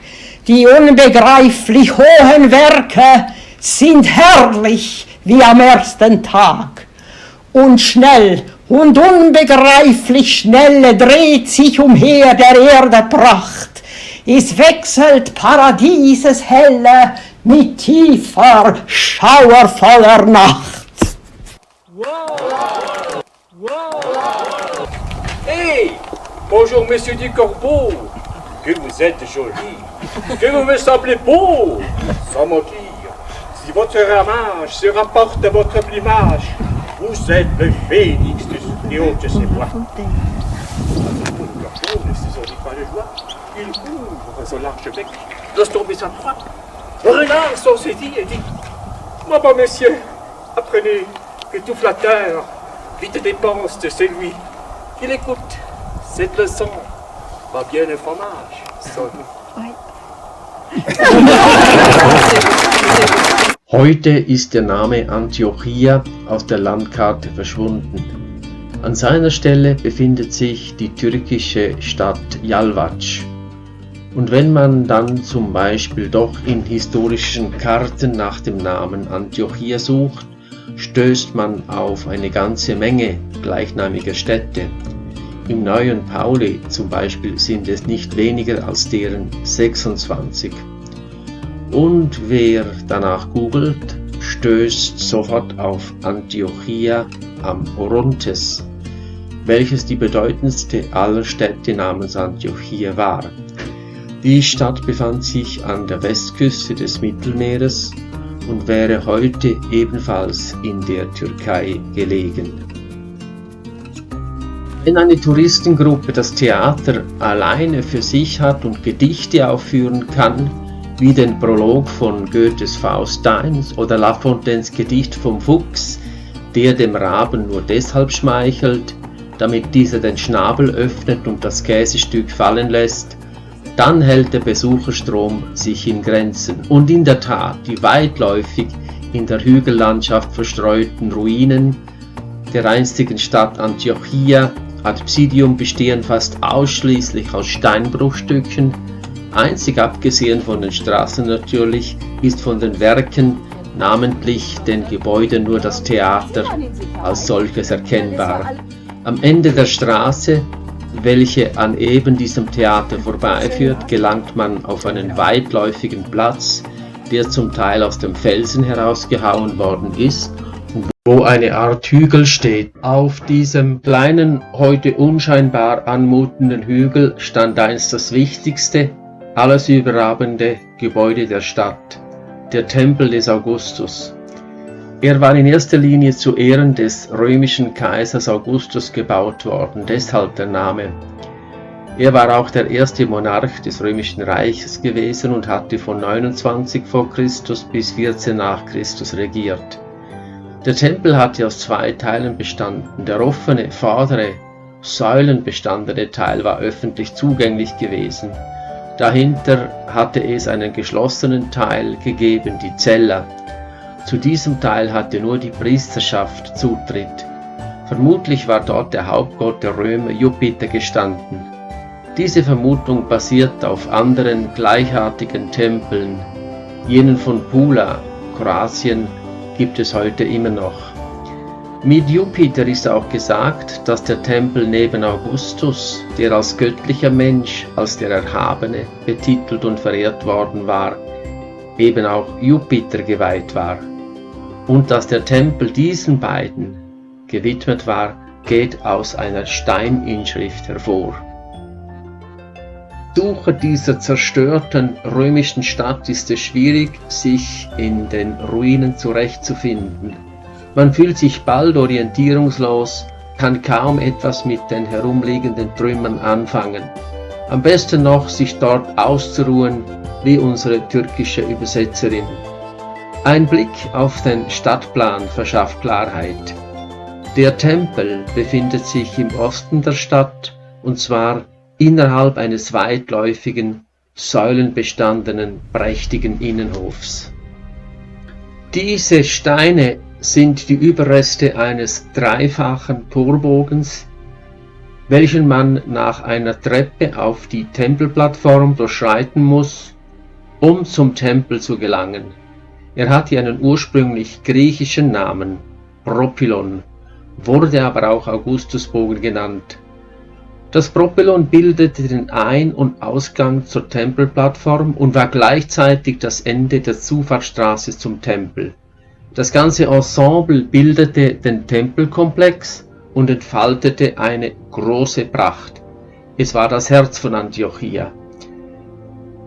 S5: Die unbegreiflich hohen Werke sind herrlich wie am ersten Tag. Und schnell und unbegreiflich schnell dreht sich umher der Erde Pracht. Es wechselt Paradieses Helle mit tiefer, schauervoller Nacht. Wow. Wow.
S6: Hey! Bonjour, monsieur du Corbeau! Que vous êtes joli! Que vous me semblez beau! Sans mentir, si votre ramage se rapporte à votre plumage, vous êtes le phénix des hautes de ces bois. Le corbeau ne s'isole pas de joie, il ouvre son large bec, laisse tomber sa proie. Le renard s'en saisit et dit: mon bon monsieur, apprenez que tout flatteur vite dépense de celui qui l'écoute. Cette leçon va bien le fromage, sans nous.
S1: Heute ist der Name Antiochia auf der Landkarte verschwunden. An seiner Stelle befindet sich die türkische Stadt Yalvac. Und wenn man dann zum Beispiel doch in historischen Karten nach dem Namen Antiochia sucht, stößt man auf eine ganze Menge gleichnamiger Städte. Im Neuen Pauli zum Beispiel sind es nicht weniger als deren 26. Und wer danach googelt, stößt sofort auf Antiochia am Orontes, welches die bedeutendste aller Städte namens Antiochia war. Die Stadt befand sich an der Westküste des Mittelmeeres und wäre heute ebenfalls in der Türkei gelegen. Wenn eine Touristengruppe das Theater alleine für sich hat und Gedichte aufführen kann, wie den Prolog von Goethes Faust I oder La Fontaines Gedicht vom Fuchs, der dem Raben nur deshalb schmeichelt, damit dieser den Schnabel öffnet und das Käsestück fallen lässt, dann hält der Besucherstrom sich in Grenzen. Und in der Tat, die weitläufig in der Hügellandschaft verstreuten Ruinen der einstigen Stadt Antiochia ad Psidium bestehen fast ausschließlich aus Steinbruchstücken. Einzig abgesehen von den Straßen natürlich ist von den Werken, namentlich den Gebäuden, nur das Theater als solches erkennbar. Am Ende der Straße, welche an eben diesem Theater vorbeiführt, gelangt man auf einen weitläufigen Platz, der zum Teil aus dem Felsen herausgehauen worden ist, wo eine Art Hügel steht. Auf diesem kleinen, heute unscheinbar anmutenden Hügel stand einst das wichtigste, alles überragende Gebäude der Stadt, der Tempel des Augustus. Er war in erster Linie zu Ehren des römischen Kaisers Augustus gebaut worden, deshalb der Name. Er war auch der erste Monarch des römischen Reiches gewesen und hatte von 29 vor Christus bis 14 nach Christus regiert. Der Tempel hatte aus 2 Teilen bestanden. Der offene, vordere, säulenbestandene Teil war öffentlich zugänglich gewesen. Dahinter hatte es einen geschlossenen Teil gegeben, die Cella. Zu diesem Teil hatte nur die Priesterschaft Zutritt. Vermutlich war dort der Hauptgott der Römer Jupiter gestanden. Diese Vermutung basiert auf anderen gleichartigen Tempeln. Jenen von Pula, Kroatien, gibt es heute immer noch. Mit Jupiter ist auch gesagt, dass der Tempel neben Augustus, der als göttlicher Mensch, als der Erhabene betitelt und verehrt worden war, eben auch Jupiter geweiht war. Und dass der Tempel diesen beiden gewidmet war, geht aus einer Steininschrift hervor. Besucher dieser zerstörten römischen Stadt ist es schwierig, sich in den Ruinen zurechtzufinden. Man fühlt sich bald orientierungslos, kann kaum etwas mit den herumliegenden Trümmern anfangen. Am besten noch, sich dort auszuruhen, wie unsere türkische Übersetzerin. Ein Blick auf den Stadtplan verschafft Klarheit. Der Tempel befindet sich im Osten der Stadt, und zwar innerhalb eines weitläufigen, säulenbestandenen, prächtigen Innenhofs. Diese Steine sind die Überreste eines dreifachen Torbogens, welchen man nach einer Treppe auf die Tempelplattform durchschreiten muss, um zum Tempel zu gelangen. Er hatte einen ursprünglich griechischen Namen, Propylon, wurde aber auch Augustusbogen genannt. Das Propylon bildete den Ein- und Ausgang zur Tempelplattform und war gleichzeitig das Ende der Zufahrtsstraße zum Tempel. Das ganze Ensemble bildete den Tempelkomplex und entfaltete eine große Pracht. Es war das Herz von Antiochia.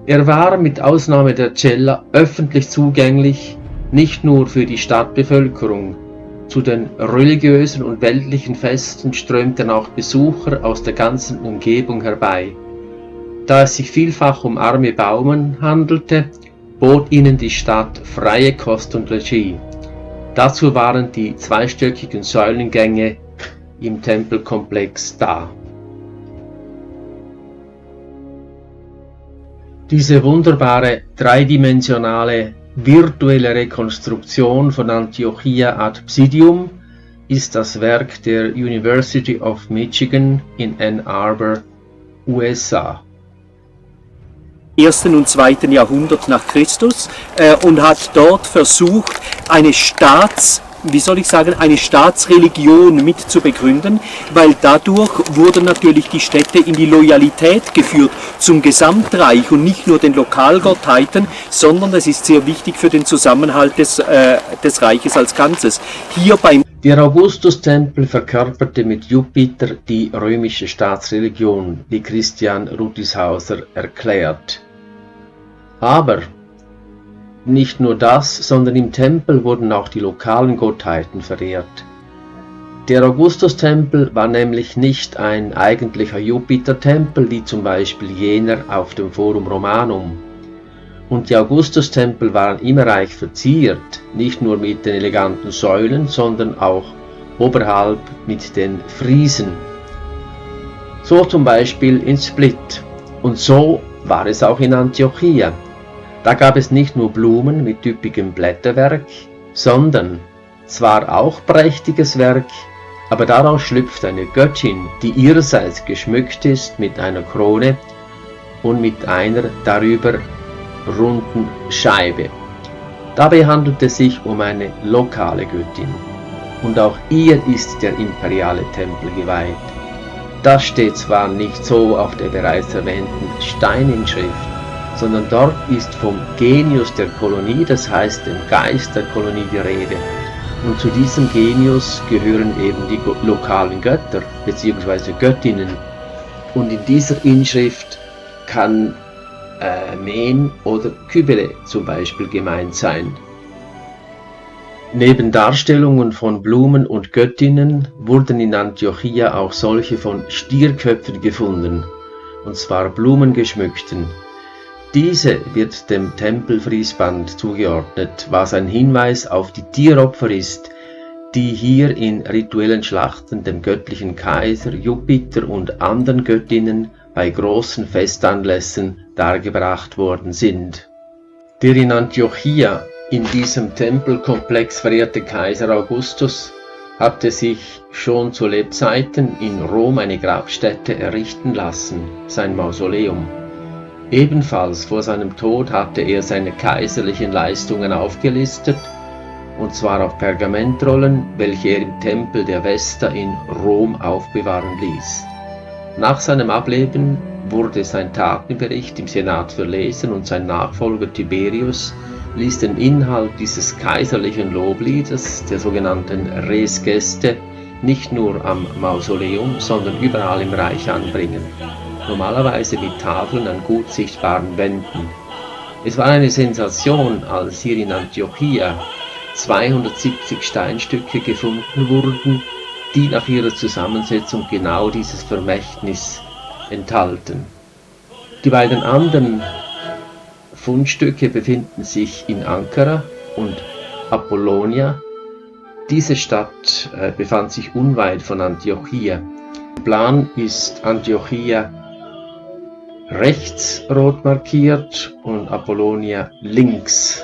S1: Er war mit Ausnahme der Cella öffentlich zugänglich, nicht nur für die Stadtbevölkerung. Zu den religiösen und weltlichen Festen strömten auch Besucher aus der ganzen Umgebung herbei. Da es sich vielfach um arme Bauern handelte, bot ihnen die Stadt freie Kost und Logis. Dazu waren die zweistöckigen Säulengänge im Tempelkomplex da. Diese wunderbare dreidimensionale virtuelle Rekonstruktion von Antiochia ad Psidium ist das Werk der University of Michigan in Ann Arbor, USA.
S7: 1. und 2. Jahrhundert nach Christus und hat dort versucht, eine Staatsreligion mit zu begründen, weil dadurch wurden natürlich die Städte in die Loyalität geführt zum Gesamtreich und nicht nur den Lokalgottheiten, sondern es ist sehr wichtig für den Zusammenhalt des Reiches als Ganzes.
S1: Der Augustustempel verkörperte mit Jupiter die römische Staatsreligion, wie Christian Rudishauser erklärt. Aber nicht nur das, sondern im Tempel wurden auch die lokalen Gottheiten verehrt. Der Augustustempel war nämlich nicht ein eigentlicher Jupitertempel, wie zum Beispiel jener auf dem Forum Romanum. Und die Augustustempel waren immer reich verziert, nicht nur mit den eleganten Säulen, sondern auch oberhalb mit den Friesen. So zum Beispiel in Split. Und so war es auch in Antiochia. Da gab es nicht nur Blumen mit üppigem Blätterwerk, sondern zwar auch prächtiges Werk, aber daraus schlüpft eine Göttin, die ihrerseits geschmückt ist mit einer Krone und mit einer darüber runden Scheibe. Dabei handelt es sich um eine lokale Göttin. Und auch ihr ist der imperiale Tempel geweiht. Das steht zwar nicht so auf der bereits erwähnten Steininschrift, sondern dort ist vom Genius der Kolonie, das heißt dem Geist der Kolonie, die Rede. Und zu diesem Genius gehören eben die lokalen Götter bzw. Göttinnen. Und in dieser Inschrift kann Men oder Kybele zum Beispiel gemeint sein. Neben Darstellungen von Blumen und Göttinnen wurden in Antiochia auch solche von Stierköpfen gefunden, und zwar blumengeschmückten. Diese wird dem Tempelfriesband zugeordnet, was ein Hinweis auf die Tieropfer ist, die hier in rituellen Schlachten dem göttlichen Kaiser Jupiter und anderen Göttinnen bei großen Festanlässen dargebracht worden sind. Der in Antiochia in diesem Tempelkomplex verehrte Kaiser Augustus hatte sich schon zu Lebzeiten in Rom eine Grabstätte errichten lassen, sein Mausoleum. Ebenfalls vor seinem Tod hatte er seine kaiserlichen Leistungen aufgelistet, und zwar auf Pergamentrollen, welche er im Tempel der Vesta in Rom aufbewahren ließ. Nach seinem Ableben wurde sein Tatenbericht im Senat verlesen und sein Nachfolger Tiberius ließ den Inhalt dieses kaiserlichen Lobliedes, der sogenannten Res Geste, nicht nur am Mausoleum, sondern überall im Reich anbringen. Normalerweise mit Tafeln an gut sichtbaren Wänden. Es war eine Sensation, als hier in Antiochia 270 Steinstücke gefunden wurden, die nach ihrer Zusammensetzung genau dieses Vermächtnis enthalten. Die beiden anderen Fundstücke befinden sich in Ankara und Apollonia. Diese Stadt befand sich unweit von Antiochia. Der Plan ist Antiochia rechts rot markiert und Apollonia links.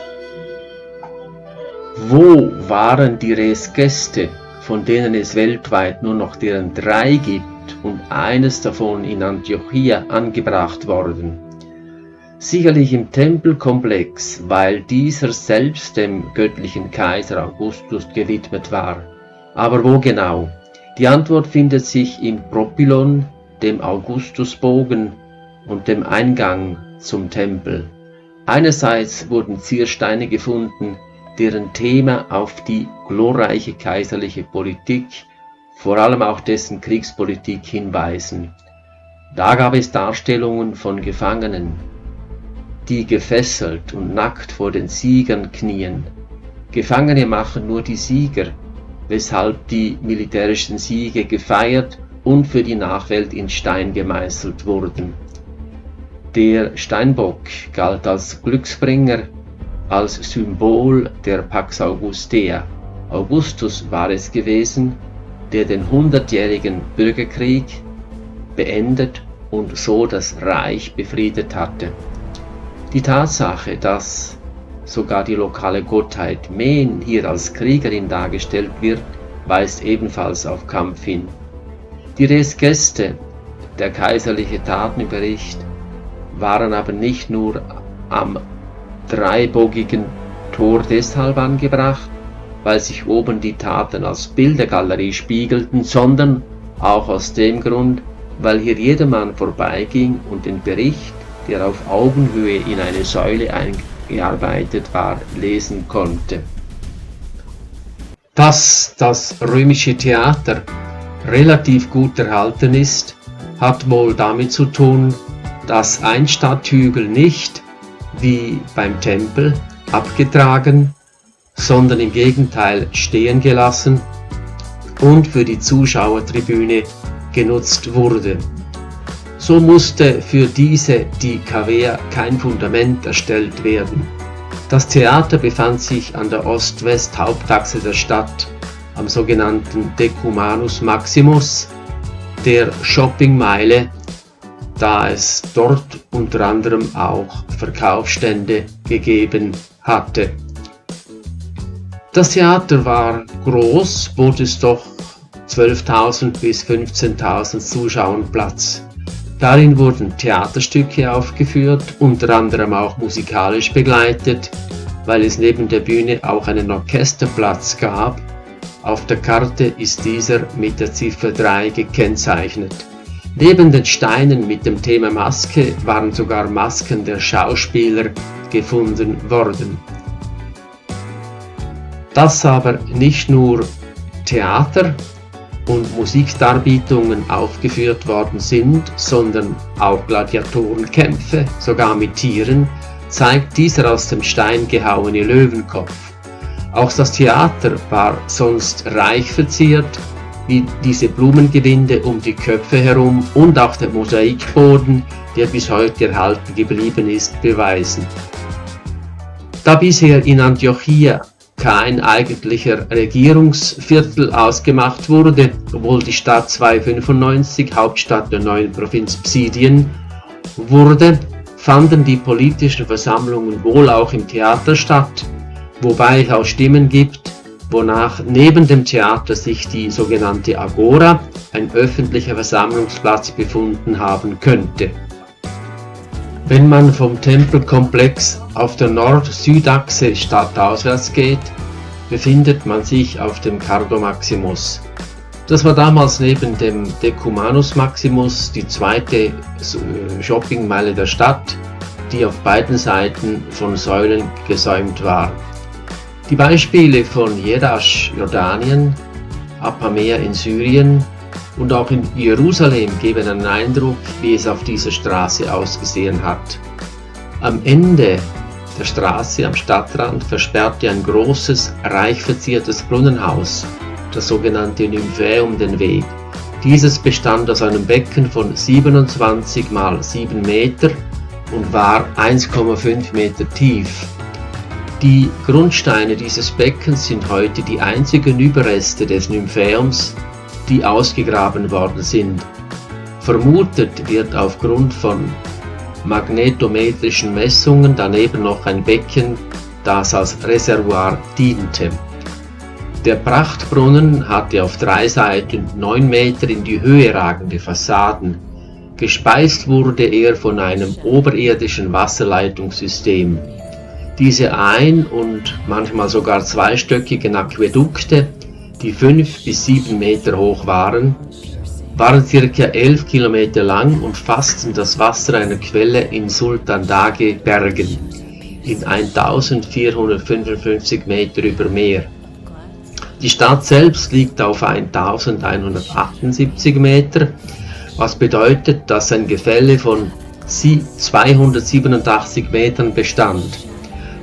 S1: Wo waren die Res Geste, von denen es weltweit nur noch deren 3 gibt und eines davon in Antiochia angebracht worden? Sicherlich im Tempelkomplex, weil dieser selbst dem göttlichen Kaiser Augustus gewidmet war. Aber wo genau? Die Antwort findet sich im Propylon, dem Augustusbogen und dem Eingang zum Tempel. Einerseits wurden Ziersteine gefunden, deren Thema auf die glorreiche kaiserliche Politik vor allem auch dessen Kriegspolitik hinweisen. Da gab es Darstellungen von Gefangenen, die gefesselt und nackt vor den Siegern knien. Gefangene machen nur die Sieger, weshalb die militärischen Siege gefeiert und für die Nachwelt in Stein gemeißelt wurden. Der Steinbock galt als Glücksbringer, als Symbol der Pax Augustea. Augustus war es gewesen, der den 100-jährigen Bürgerkrieg beendet und so das Reich befriedet hatte. Die Tatsache, dass sogar die lokale Gottheit Men hier als Kriegerin dargestellt wird, weist ebenfalls auf Kampf hin. Die Res Geste, der kaiserliche Tatenbericht, waren aber nicht nur am dreiboggigen Tor deshalb angebracht, weil sich oben die Taten als Bildergalerie spiegelten, sondern auch aus dem Grund, weil hier jedermann vorbeiging und den Bericht, der auf Augenhöhe in eine Säule eingearbeitet war, lesen konnte. Dass das römische Theater relativ gut erhalten ist, hat wohl damit zu tun, dass ein Stadthügel nicht, wie beim Tempel, abgetragen, sondern im Gegenteil stehen gelassen und für die Zuschauertribüne genutzt wurde. So musste für diese die Cavea kein Fundament erstellt werden. Das Theater befand sich an der Ost-West-Hauptachse der Stadt, am sogenannten Decumanus Maximus, der Shoppingmeile, da es dort unter anderem auch Verkaufsstände gegeben hatte. Das Theater war groß, bot es doch 12.000 bis 15.000 Zuschauern Platz. Darin wurden Theaterstücke aufgeführt, unter anderem auch musikalisch begleitet, weil es neben der Bühne auch einen Orchesterplatz gab. Auf der Karte ist dieser mit der Ziffer 3 gekennzeichnet. Neben den Steinen mit dem Thema Maske waren sogar Masken der Schauspieler gefunden worden. Dass aber nicht nur Theater und Musikdarbietungen aufgeführt worden sind, sondern auch Gladiatorenkämpfe, sogar mit Tieren, zeigt dieser aus dem Stein gehauene Löwenkopf. Auch das Theater war sonst reich verziert, wie diese Blumengewinde um die Köpfe herum und auch der Mosaikboden, der bis heute erhalten geblieben ist, beweisen. Da bisher in Antiochia kein eigentlicher Regierungsviertel ausgemacht wurde, obwohl die Stadt 295 Hauptstadt der neuen Provinz Psidien wurde, fanden die politischen Versammlungen wohl auch im Theater statt, wobei es auch Stimmen gibt, wonach neben dem Theater sich die sogenannte Agora, ein öffentlicher Versammlungsplatz, befunden haben könnte. Wenn man vom Tempelkomplex auf der Nord-Süd-Achse stadtauswärts geht, befindet man sich auf dem Cardo Maximus. Das war damals neben dem Decumanus Maximus die zweite Shoppingmeile der Stadt, die auf beiden Seiten von Säulen gesäumt war. Die Beispiele von Jerash, Jordanien, Apamea in Syrien und auch in Jerusalem geben einen Eindruck, wie es auf dieser Straße ausgesehen hat. Am Ende der Straße am Stadtrand versperrte ein großes, reich verziertes Brunnenhaus, das sogenannte Nymphaeum, den Weg. Dieses bestand aus einem Becken von 27 mal 7 Meter und war 1,5 Meter tief. Die Grundsteine dieses Beckens sind heute die einzigen Überreste des Nymphaeums, die ausgegraben worden sind. Vermutet wird aufgrund von magnetometrischen Messungen daneben noch ein Becken, das als Reservoir diente. Der Prachtbrunnen hatte auf 3 Seiten 9 Meter in die Höhe ragende Fassaden. Gespeist wurde er von einem oberirdischen Wasserleitungssystem. Diese ein- und manchmal sogar zweistöckigen Aquädukte, die 5 bis 7 Meter hoch waren ca. 11 Kilometer lang und fassten das Wasser einer Quelle in Sultandage-Bergen in 1455 Meter über Meer. Die Stadt selbst liegt auf 1178 Meter, was bedeutet, dass ein Gefälle von 287 Metern bestand.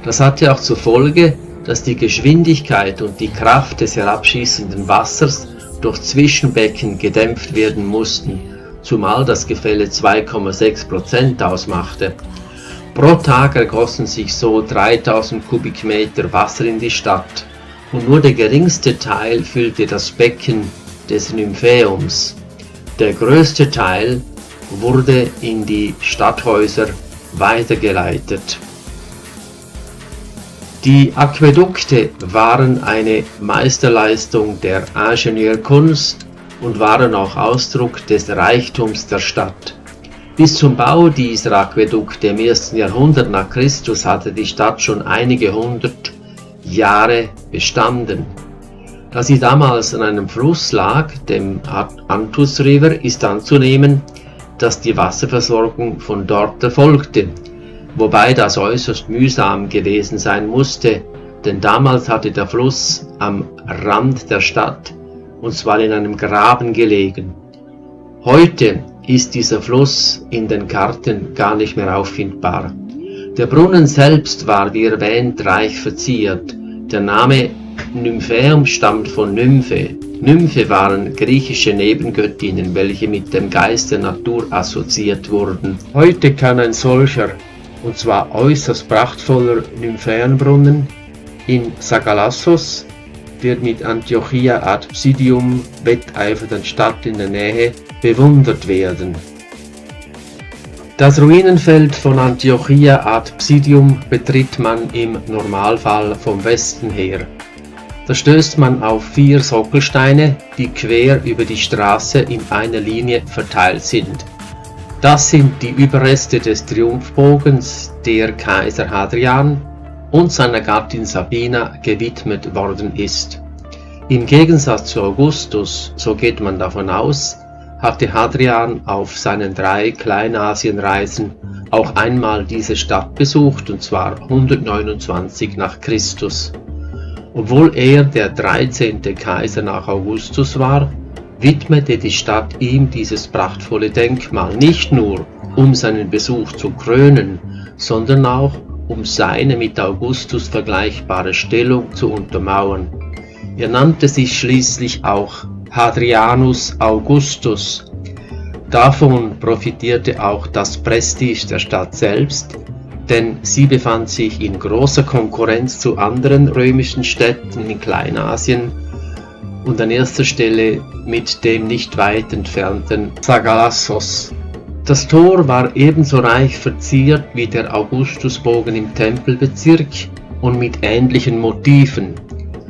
S1: Das hatte auch zur Folge, dass die Geschwindigkeit und die Kraft des herabschießenden Wassers durch Zwischenbecken gedämpft werden mussten, zumal das Gefälle 2,6% ausmachte. Pro Tag ergossen sich so 3000 Kubikmeter Wasser in die Stadt und nur der geringste Teil füllte das Becken des Nymphaeums. Der größte Teil wurde in die Stadthäuser weitergeleitet. Die Aquädukte waren eine Meisterleistung der Ingenieurkunst und waren auch Ausdruck des Reichtums der Stadt. Bis zum Bau dieser Aquädukte im 1. Jahrhundert nach Christus hatte die Stadt schon einige hundert Jahre bestanden. Da sie damals an einem Fluss lag, dem Antus River, ist anzunehmen, dass die Wasserversorgung von dort erfolgte, wobei das äußerst mühsam gewesen sein musste, denn damals hatte der Fluss am Rand der Stadt, und zwar in einem Graben gelegen. Heute ist dieser Fluss in den Karten gar nicht mehr auffindbar. Der Brunnen selbst war, wie erwähnt, reich verziert. Der Name Nymphaeum stammt von Nymphe. Nymphe waren griechische Nebengöttinnen, welche mit dem Geist der Natur assoziiert wurden. Heute kann ein solcher, und zwar äußerst prachtvoller Nymphaeenbrunnen in Sagalassos, der mit Antiochia ad Psidium wetteifernden Stadt in der Nähe, bewundert werden. Das Ruinenfeld von Antiochia ad Psidium betritt man im Normalfall vom Westen her. Da stößt man auf 4 Sockelsteine, die quer über die Straße in einer Linie verteilt sind. Das sind die Überreste des Triumphbogens, der Kaiser Hadrian und seiner Gattin Sabina gewidmet worden ist. Im Gegensatz zu Augustus, so geht man davon aus, hatte Hadrian auf seinen 3 Kleinasienreisen auch einmal diese Stadt besucht, und zwar 129 nach Christus. Obwohl er der 13. Kaiser nach Augustus war, widmete die Stadt ihm dieses prachtvolle Denkmal nicht nur, um seinen Besuch zu krönen, sondern auch, um seine mit Augustus vergleichbare Stellung zu untermauern. Er nannte sich schließlich auch Hadrianus Augustus. Davon profitierte auch das Prestige der Stadt selbst, denn sie befand sich in großer Konkurrenz zu anderen römischen Städten in Kleinasien und an erster Stelle mit dem nicht weit entfernten Sagalassos. Das Tor war ebenso reich verziert wie der Augustusbogen im Tempelbezirk und mit ähnlichen Motiven.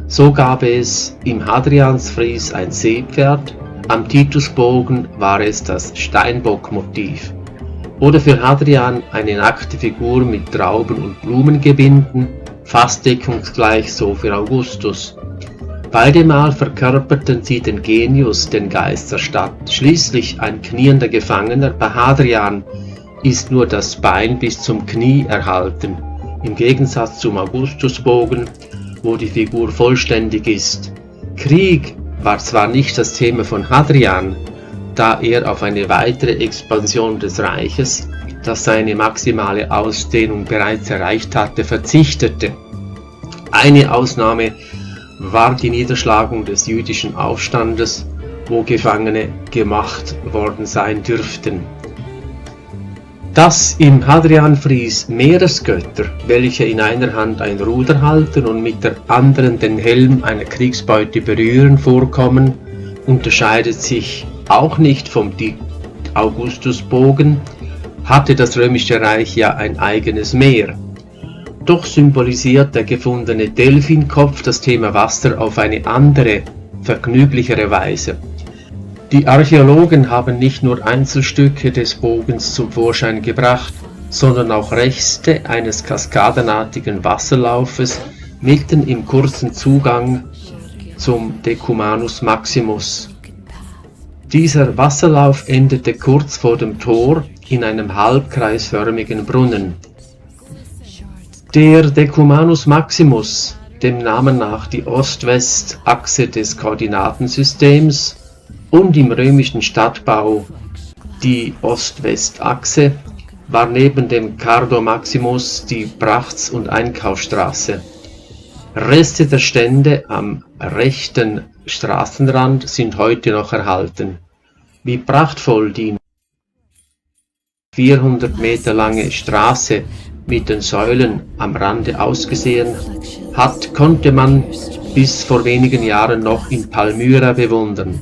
S1: So gab es im Hadriansfries ein Seepferd, am Titusbogen war es das Steinbockmotiv. Oder für Hadrian eine nackte Figur mit Trauben und Blumengebinden, fast deckungsgleich so für Augustus. Beidemal verkörperten sie den Genius, den Geist der Stadt. Schließlich ein kniender Gefangener, bei Hadrian ist nur das Bein bis zum Knie erhalten, im Gegensatz zum Augustusbogen, wo die Figur vollständig ist. Krieg war zwar nicht das Thema von Hadrian, da er auf eine weitere Expansion des Reiches, das seine maximale Ausdehnung bereits erreicht hatte, verzichtete. Eine Ausnahme war die Niederschlagung des jüdischen Aufstandes, wo Gefangene gemacht worden sein dürften. Dass im Hadrianfries Meeresgötter, welche in einer Hand ein Ruder halten und mit der anderen den Helm einer Kriegsbeute berühren, vorkommen, unterscheidet sich auch nicht vom Augustusbogen, hatte das Römische Reich ja ein eigenes Meer. Doch symbolisiert der gefundene Delfinkopf das Thema Wasser auf eine andere, vergnüglichere Weise. Die Archäologen haben nicht nur Einzelstücke des Bogens zum Vorschein gebracht, sondern auch Reste eines kaskadenartigen Wasserlaufes mitten im kurzen Zugang zum Decumanus Maximus. Dieser Wasserlauf endete kurz vor dem Tor in einem halbkreisförmigen Brunnen. Der Decumanus Maximus dem Namen nach die Ost-West-Achse des Koordinatensystems und im römischen Stadtbau die Ost-West-Achse war neben dem Cardo Maximus die Prachts- und Einkaufsstraße. Reste der Stände am rechten Straßenrand sind heute noch erhalten. Wie prachtvoll die 400 Meter lange Straße mit den Säulen am Rande ausgesehen hat, konnte man bis vor wenigen Jahren noch in Palmyra bewundern.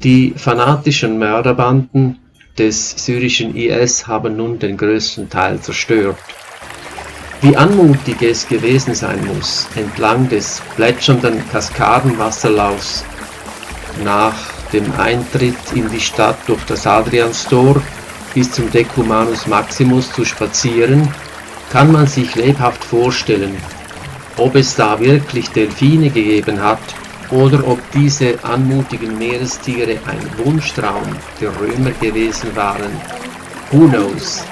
S1: Die fanatischen Mörderbanden des syrischen IS haben nun den größten Teil zerstört. Wie anmutig es gewesen sein muss, entlang des plätschernden Kaskadenwasserlaufs nach dem Eintritt in die Stadt durch das Adrianstor bis zum Decumanus Maximus zu spazieren, kann man sich lebhaft vorstellen, ob es da wirklich Delfine gegeben hat oder ob diese anmutigen Meerestiere ein Wunschtraum der Römer gewesen waren. Who knows?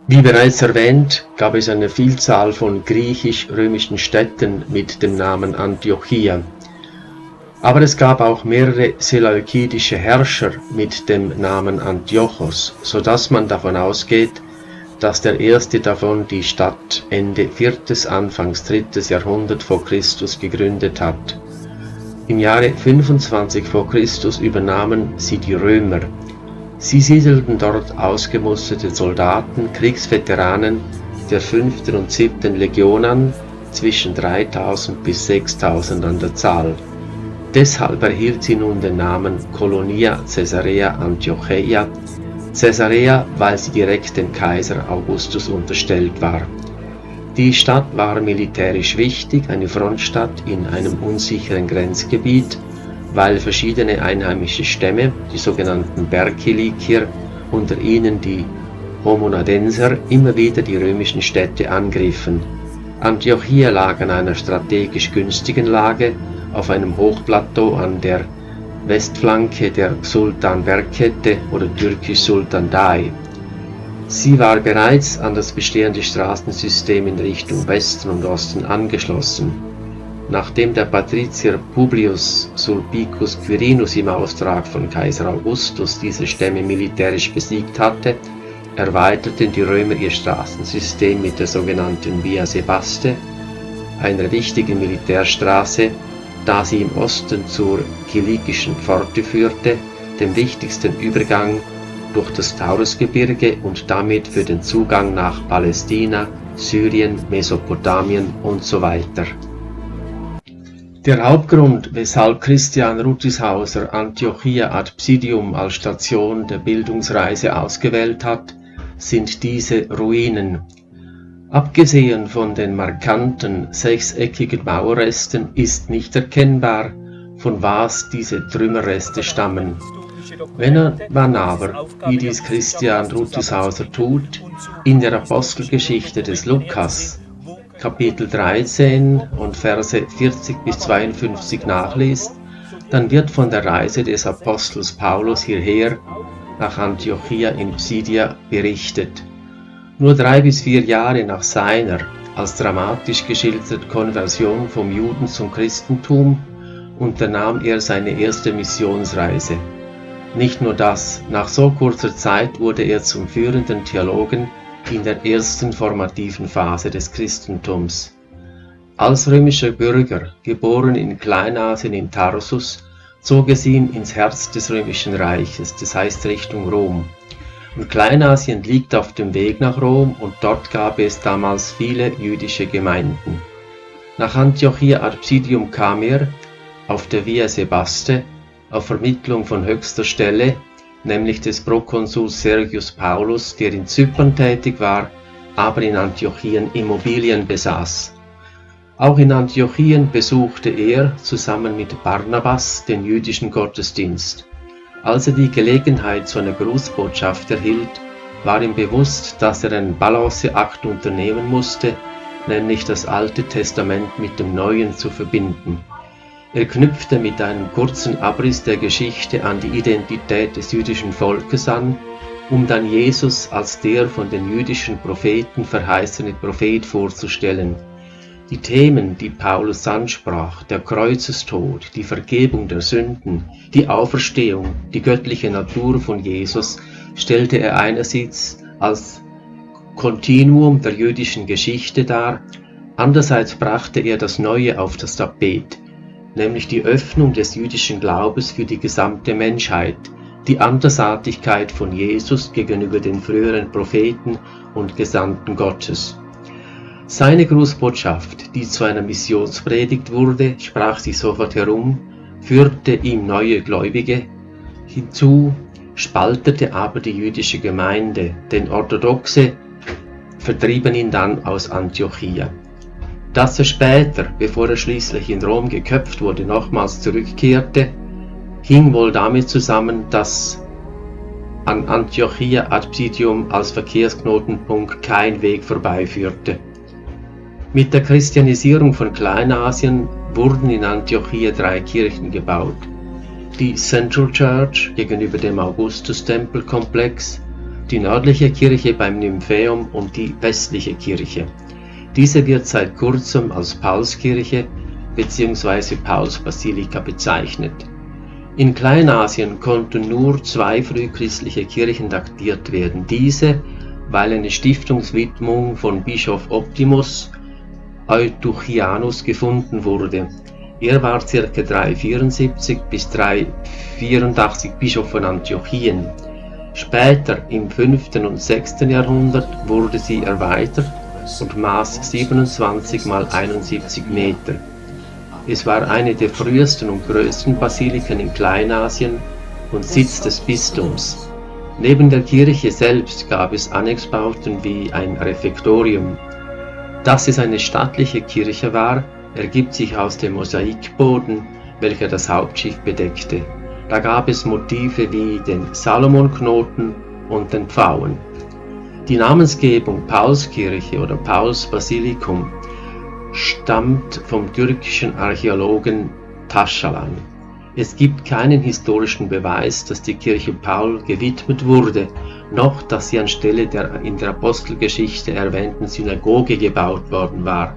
S1: Wie bereits erwähnt, gab es eine Vielzahl von griechisch-römischen Städten mit dem Namen Antiochia. Aber es gab auch mehrere seleukidische Herrscher mit dem Namen Antiochos, sodass man davon ausgeht, dass der erste davon die Stadt Ende 4., Anfangs 3. Jahrhundert vor Christus gegründet hat. Im Jahre 25 vor Christus übernahmen sie die Römer. Sie siedelten dort ausgemusterte Soldaten, Kriegsveteranen der 5. und 7. Legion an, zwischen 3000 bis 6000 an der Zahl. Deshalb erhielt sie nun den Namen Colonia Caesarea Antiocheia, Caesarea, weil sie direkt dem Kaiser Augustus unterstellt war. Die Stadt war militärisch wichtig, eine Frontstadt in einem unsicheren Grenzgebiet, weil verschiedene einheimische Stämme, die sogenannten Berkilikier, unter ihnen die Homonadenser, immer wieder die römischen Städte angriffen. Antiochia lag an einer strategisch günstigen Lage auf einem Hochplateau an der Westflanke der Sultanbergkette oder türkisch Sultan Day. Sie war bereits an das bestehende Straßensystem in Richtung Westen und Osten angeschlossen. Nachdem der Patrizier Publius Sulpicius Quirinus im Auftrag von Kaiser Augustus diese Stämme militärisch besiegt hatte, erweiterten die Römer ihr Straßensystem mit der sogenannten Via Sebaste, einer wichtigen Militärstraße, da sie im Osten zur Kilikischen Pforte führte, dem wichtigsten Übergang durch das Taurusgebirge und damit für den Zugang nach Palästina, Syrien, Mesopotamien und so weiter. Der Hauptgrund, weshalb Christian Ruttishauser Antiochia ad Psidium als Station der Bildungsreise ausgewählt hat, sind diese Ruinen. Abgesehen von den markanten sechseckigen Mauerresten ist nicht erkennbar, von was diese Trümmerreste stammen. Wenn man aber, wie dies Christian Ruttishauser tut, in der Apostelgeschichte des Lukas, Kapitel 13 und Verse 40 bis 52 nachliest, dann wird von der Reise des Apostels Paulus hierher nach Antiochia in Psidia berichtet. Nur 3 bis 4 Jahre nach seiner, als dramatisch geschilderten Konversion vom Juden zum Christentum, unternahm er seine erste Missionsreise. Nicht nur das, nach so kurzer Zeit wurde er zum führenden Theologen in der ersten formativen Phase des Christentums. Als römischer Bürger, geboren in Kleinasien in Tarsus, zog es ihn ins Herz des römischen Reiches, das heißt Richtung Rom. Und Kleinasien liegt auf dem Weg nach Rom und dort gab es damals viele jüdische Gemeinden. Nach Antiochia ad Psidium kam er auf der Via Sebaste auf Vermittlung von höchster Stelle, nämlich des Prokonsuls Sergius Paulus, der in Zypern tätig war, aber in Antiochien Immobilien besaß. Auch in Antiochien besuchte er zusammen mit Barnabas den jüdischen Gottesdienst. Als er die Gelegenheit zu einer Grußbotschaft erhielt, war ihm bewusst, dass er einen Balanceakt unternehmen musste, nämlich das Alte Testament mit dem Neuen zu verbinden. Er knüpfte mit einem kurzen Abriss der Geschichte an die Identität des jüdischen Volkes an um dann Jesus als der von den jüdischen Propheten verheißene Prophet vorzustellen. Die Themen, die Paulus ansprach, der Kreuzestod, die Vergebung der Sünden, die Auferstehung, die göttliche Natur von Jesus, stellte er einerseits als Kontinuum der jüdischen Geschichte dar, andererseits brachte er das Neue auf das Tapet, nämlich die Öffnung des jüdischen Glaubens für die gesamte Menschheit, die Andersartigkeit von Jesus gegenüber den früheren Propheten und Gesandten Gottes. Seine Grußbotschaft, die zu einer Missionspredigt wurde, sprach sich sofort herum, führte ihm neue Gläubige hinzu, spaltete aber die jüdische Gemeinde, denn Orthodoxe vertrieben ihn dann aus Antiochia. Dass er später, bevor er schließlich in Rom geköpft wurde, nochmals zurückkehrte, hing wohl damit zusammen, dass an Antiochia ad Psidium als Verkehrsknotenpunkt kein Weg vorbeiführte. Mit der Christianisierung von Kleinasien wurden in Antiochia 3 Kirchen gebaut. Die Central Church gegenüber dem Augustus-Tempelkomplex, die nördliche Kirche beim Nymphaeum und die westliche Kirche. Diese wird seit kurzem als Paulskirche bzw. Paulsbasilika bezeichnet. In Kleinasien konnten nur 2 frühchristliche Kirchen datiert werden. Diese, weil eine Stiftungswidmung von Bischof Optimus Eutychianus gefunden wurde. Er war ca. 374 bis 384 Bischof von Antiochien. Später, im 5. und 6. Jahrhundert, wurde sie erweitert und maß 27 mal 71 Meter. Es war eine der frühesten und größten Basiliken in Kleinasien und Sitz des Bistums. Neben der Kirche selbst gab es Annexbauten wie ein Refektorium. Dass es eine stattliche Kirche war, ergibt sich aus dem Mosaikboden, welcher das Hauptschiff bedeckte. Da gab es Motive wie den Salomonknoten und den Pfauen. Die Namensgebung Paulskirche oder Paulsbasilikum stammt vom türkischen Archäologen Taşalan. Es gibt keinen historischen Beweis, dass die Kirche Paul gewidmet wurde, noch dass sie anstelle der in der Apostelgeschichte erwähnten Synagoge gebaut worden war.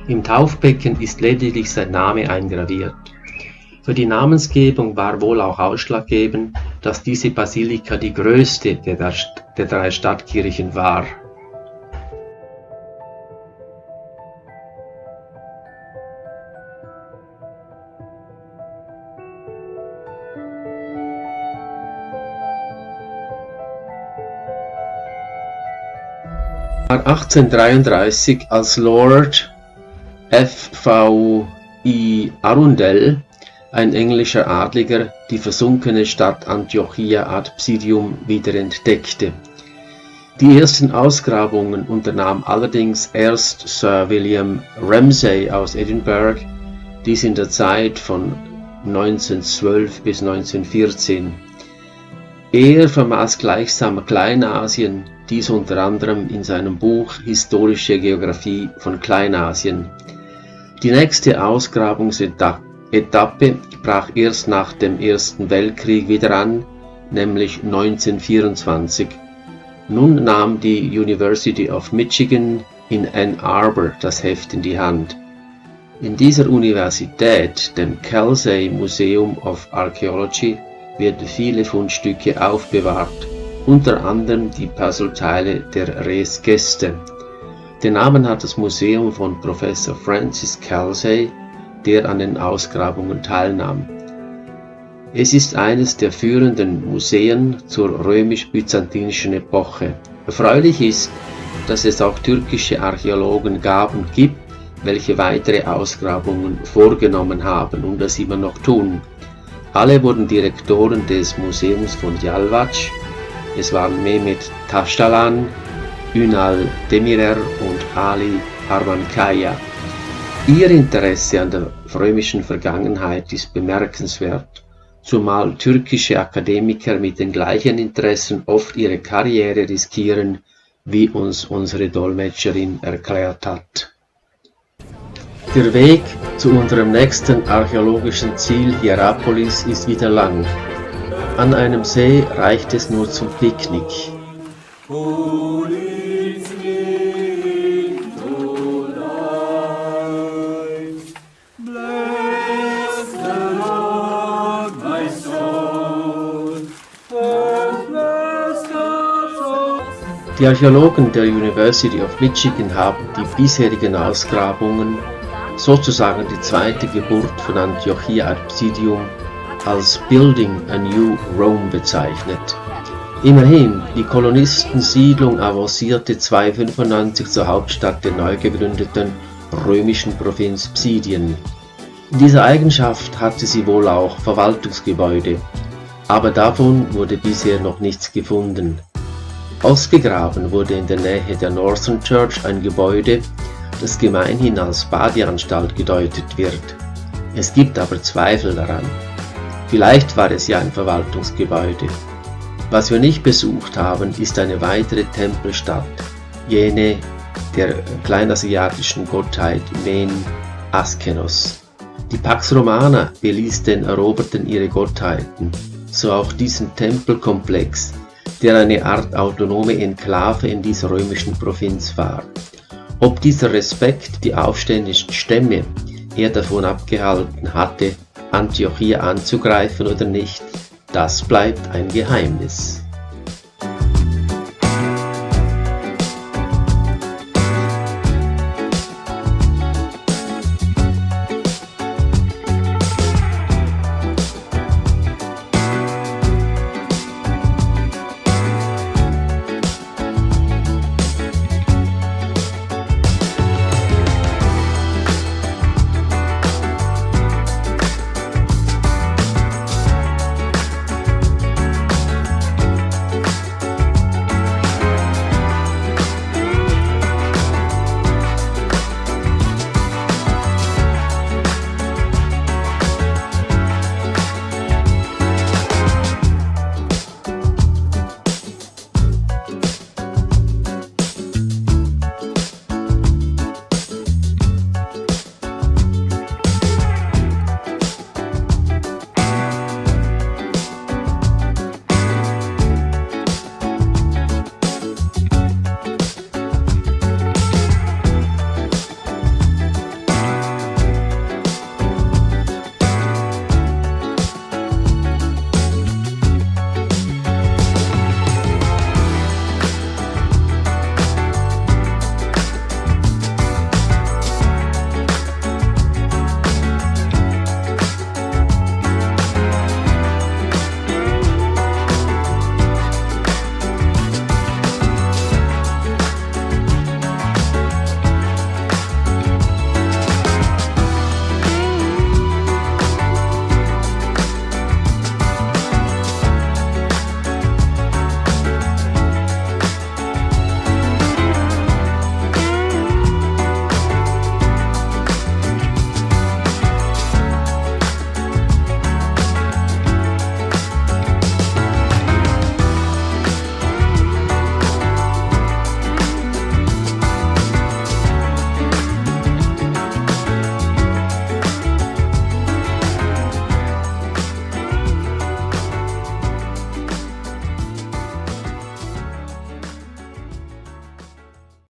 S1: Im Taufbecken ist lediglich sein Name eingraviert. Für die Namensgebung war wohl auch ausschlaggebend, dass diese Basilika die größte der 3 Stadtkirchen war. War 1833, als Lord F.V.I. Arundel, ein englischer Adliger, die versunkene Stadt Antiochia ad Psidium wiederentdeckte. Die ersten Ausgrabungen unternahm allerdings erst Sir William Ramsay aus Edinburgh, dies in der Zeit von 1912 bis 1914. Er vermaß gleichsam Kleinasien, dies unter anderem in seinem Buch Historische Geographie von Kleinasien. Die nächste Ausgrabungsetappe brach erst nach dem Ersten Weltkrieg wieder an, nämlich 1924. Nun nahm die University of Michigan in Ann Arbor das Heft in die Hand. In dieser Universität, dem Kelsey Museum of Archaeology, werden viele Fundstücke aufbewahrt, unter anderem die Puzzleteile der Res Geste. Den Namen hat das Museum von Professor Francis Kelsey, der an den Ausgrabungen teilnahm. Es ist eines der führenden Museen zur römisch-byzantinischen Epoche. Erfreulich ist, dass es auch türkische Archäologen gab und gibt, welche weitere Ausgrabungen vorgenommen haben und das immer noch tun. Alle wurden Direktoren des Museums von Yalvac. Es waren Mehmet Taşalan, Ünal Demirer und Ali Harmankaya. Ihr Interesse an der römischen Vergangenheit ist bemerkenswert, zumal türkische Akademiker mit den gleichen Interessen oft ihre Karriere riskieren, wie uns unsere Dolmetscherin erklärt hat. Der Weg zu unserem nächsten archäologischen Ziel Hierapolis ist wieder lang. An einem See reicht es nur zum Picknick. Die Archäologen der University of Michigan haben die bisherigen Ausgrabungen, sozusagen die zweite Geburt von Antiochia Arpsidium, als Building a New Rome bezeichnet. Immerhin, die Kolonistensiedlung avancierte 295 zur Hauptstadt der neu gegründeten römischen Provinz Psidien. In dieser Eigenschaft hatte sie wohl auch Verwaltungsgebäude, aber davon wurde bisher noch nichts gefunden. Ausgegraben wurde in der Nähe der Northern Church ein Gebäude, das gemeinhin als Badeanstalt gedeutet wird. Es gibt aber Zweifel daran. Vielleicht war es ja ein Verwaltungsgebäude. Was wir nicht besucht haben, ist eine weitere Tempelstadt, jene der kleinasiatischen Gottheit Men Askenos. Die Pax Romana beließ den Eroberten ihre Gottheiten, so auch diesen Tempelkomplex, der eine Art autonome Enklave in dieser römischen Provinz war. Ob dieser Respekt die aufständischen Stämme eher davon abgehalten hatte, Antiochia anzugreifen oder nicht, das bleibt ein Geheimnis.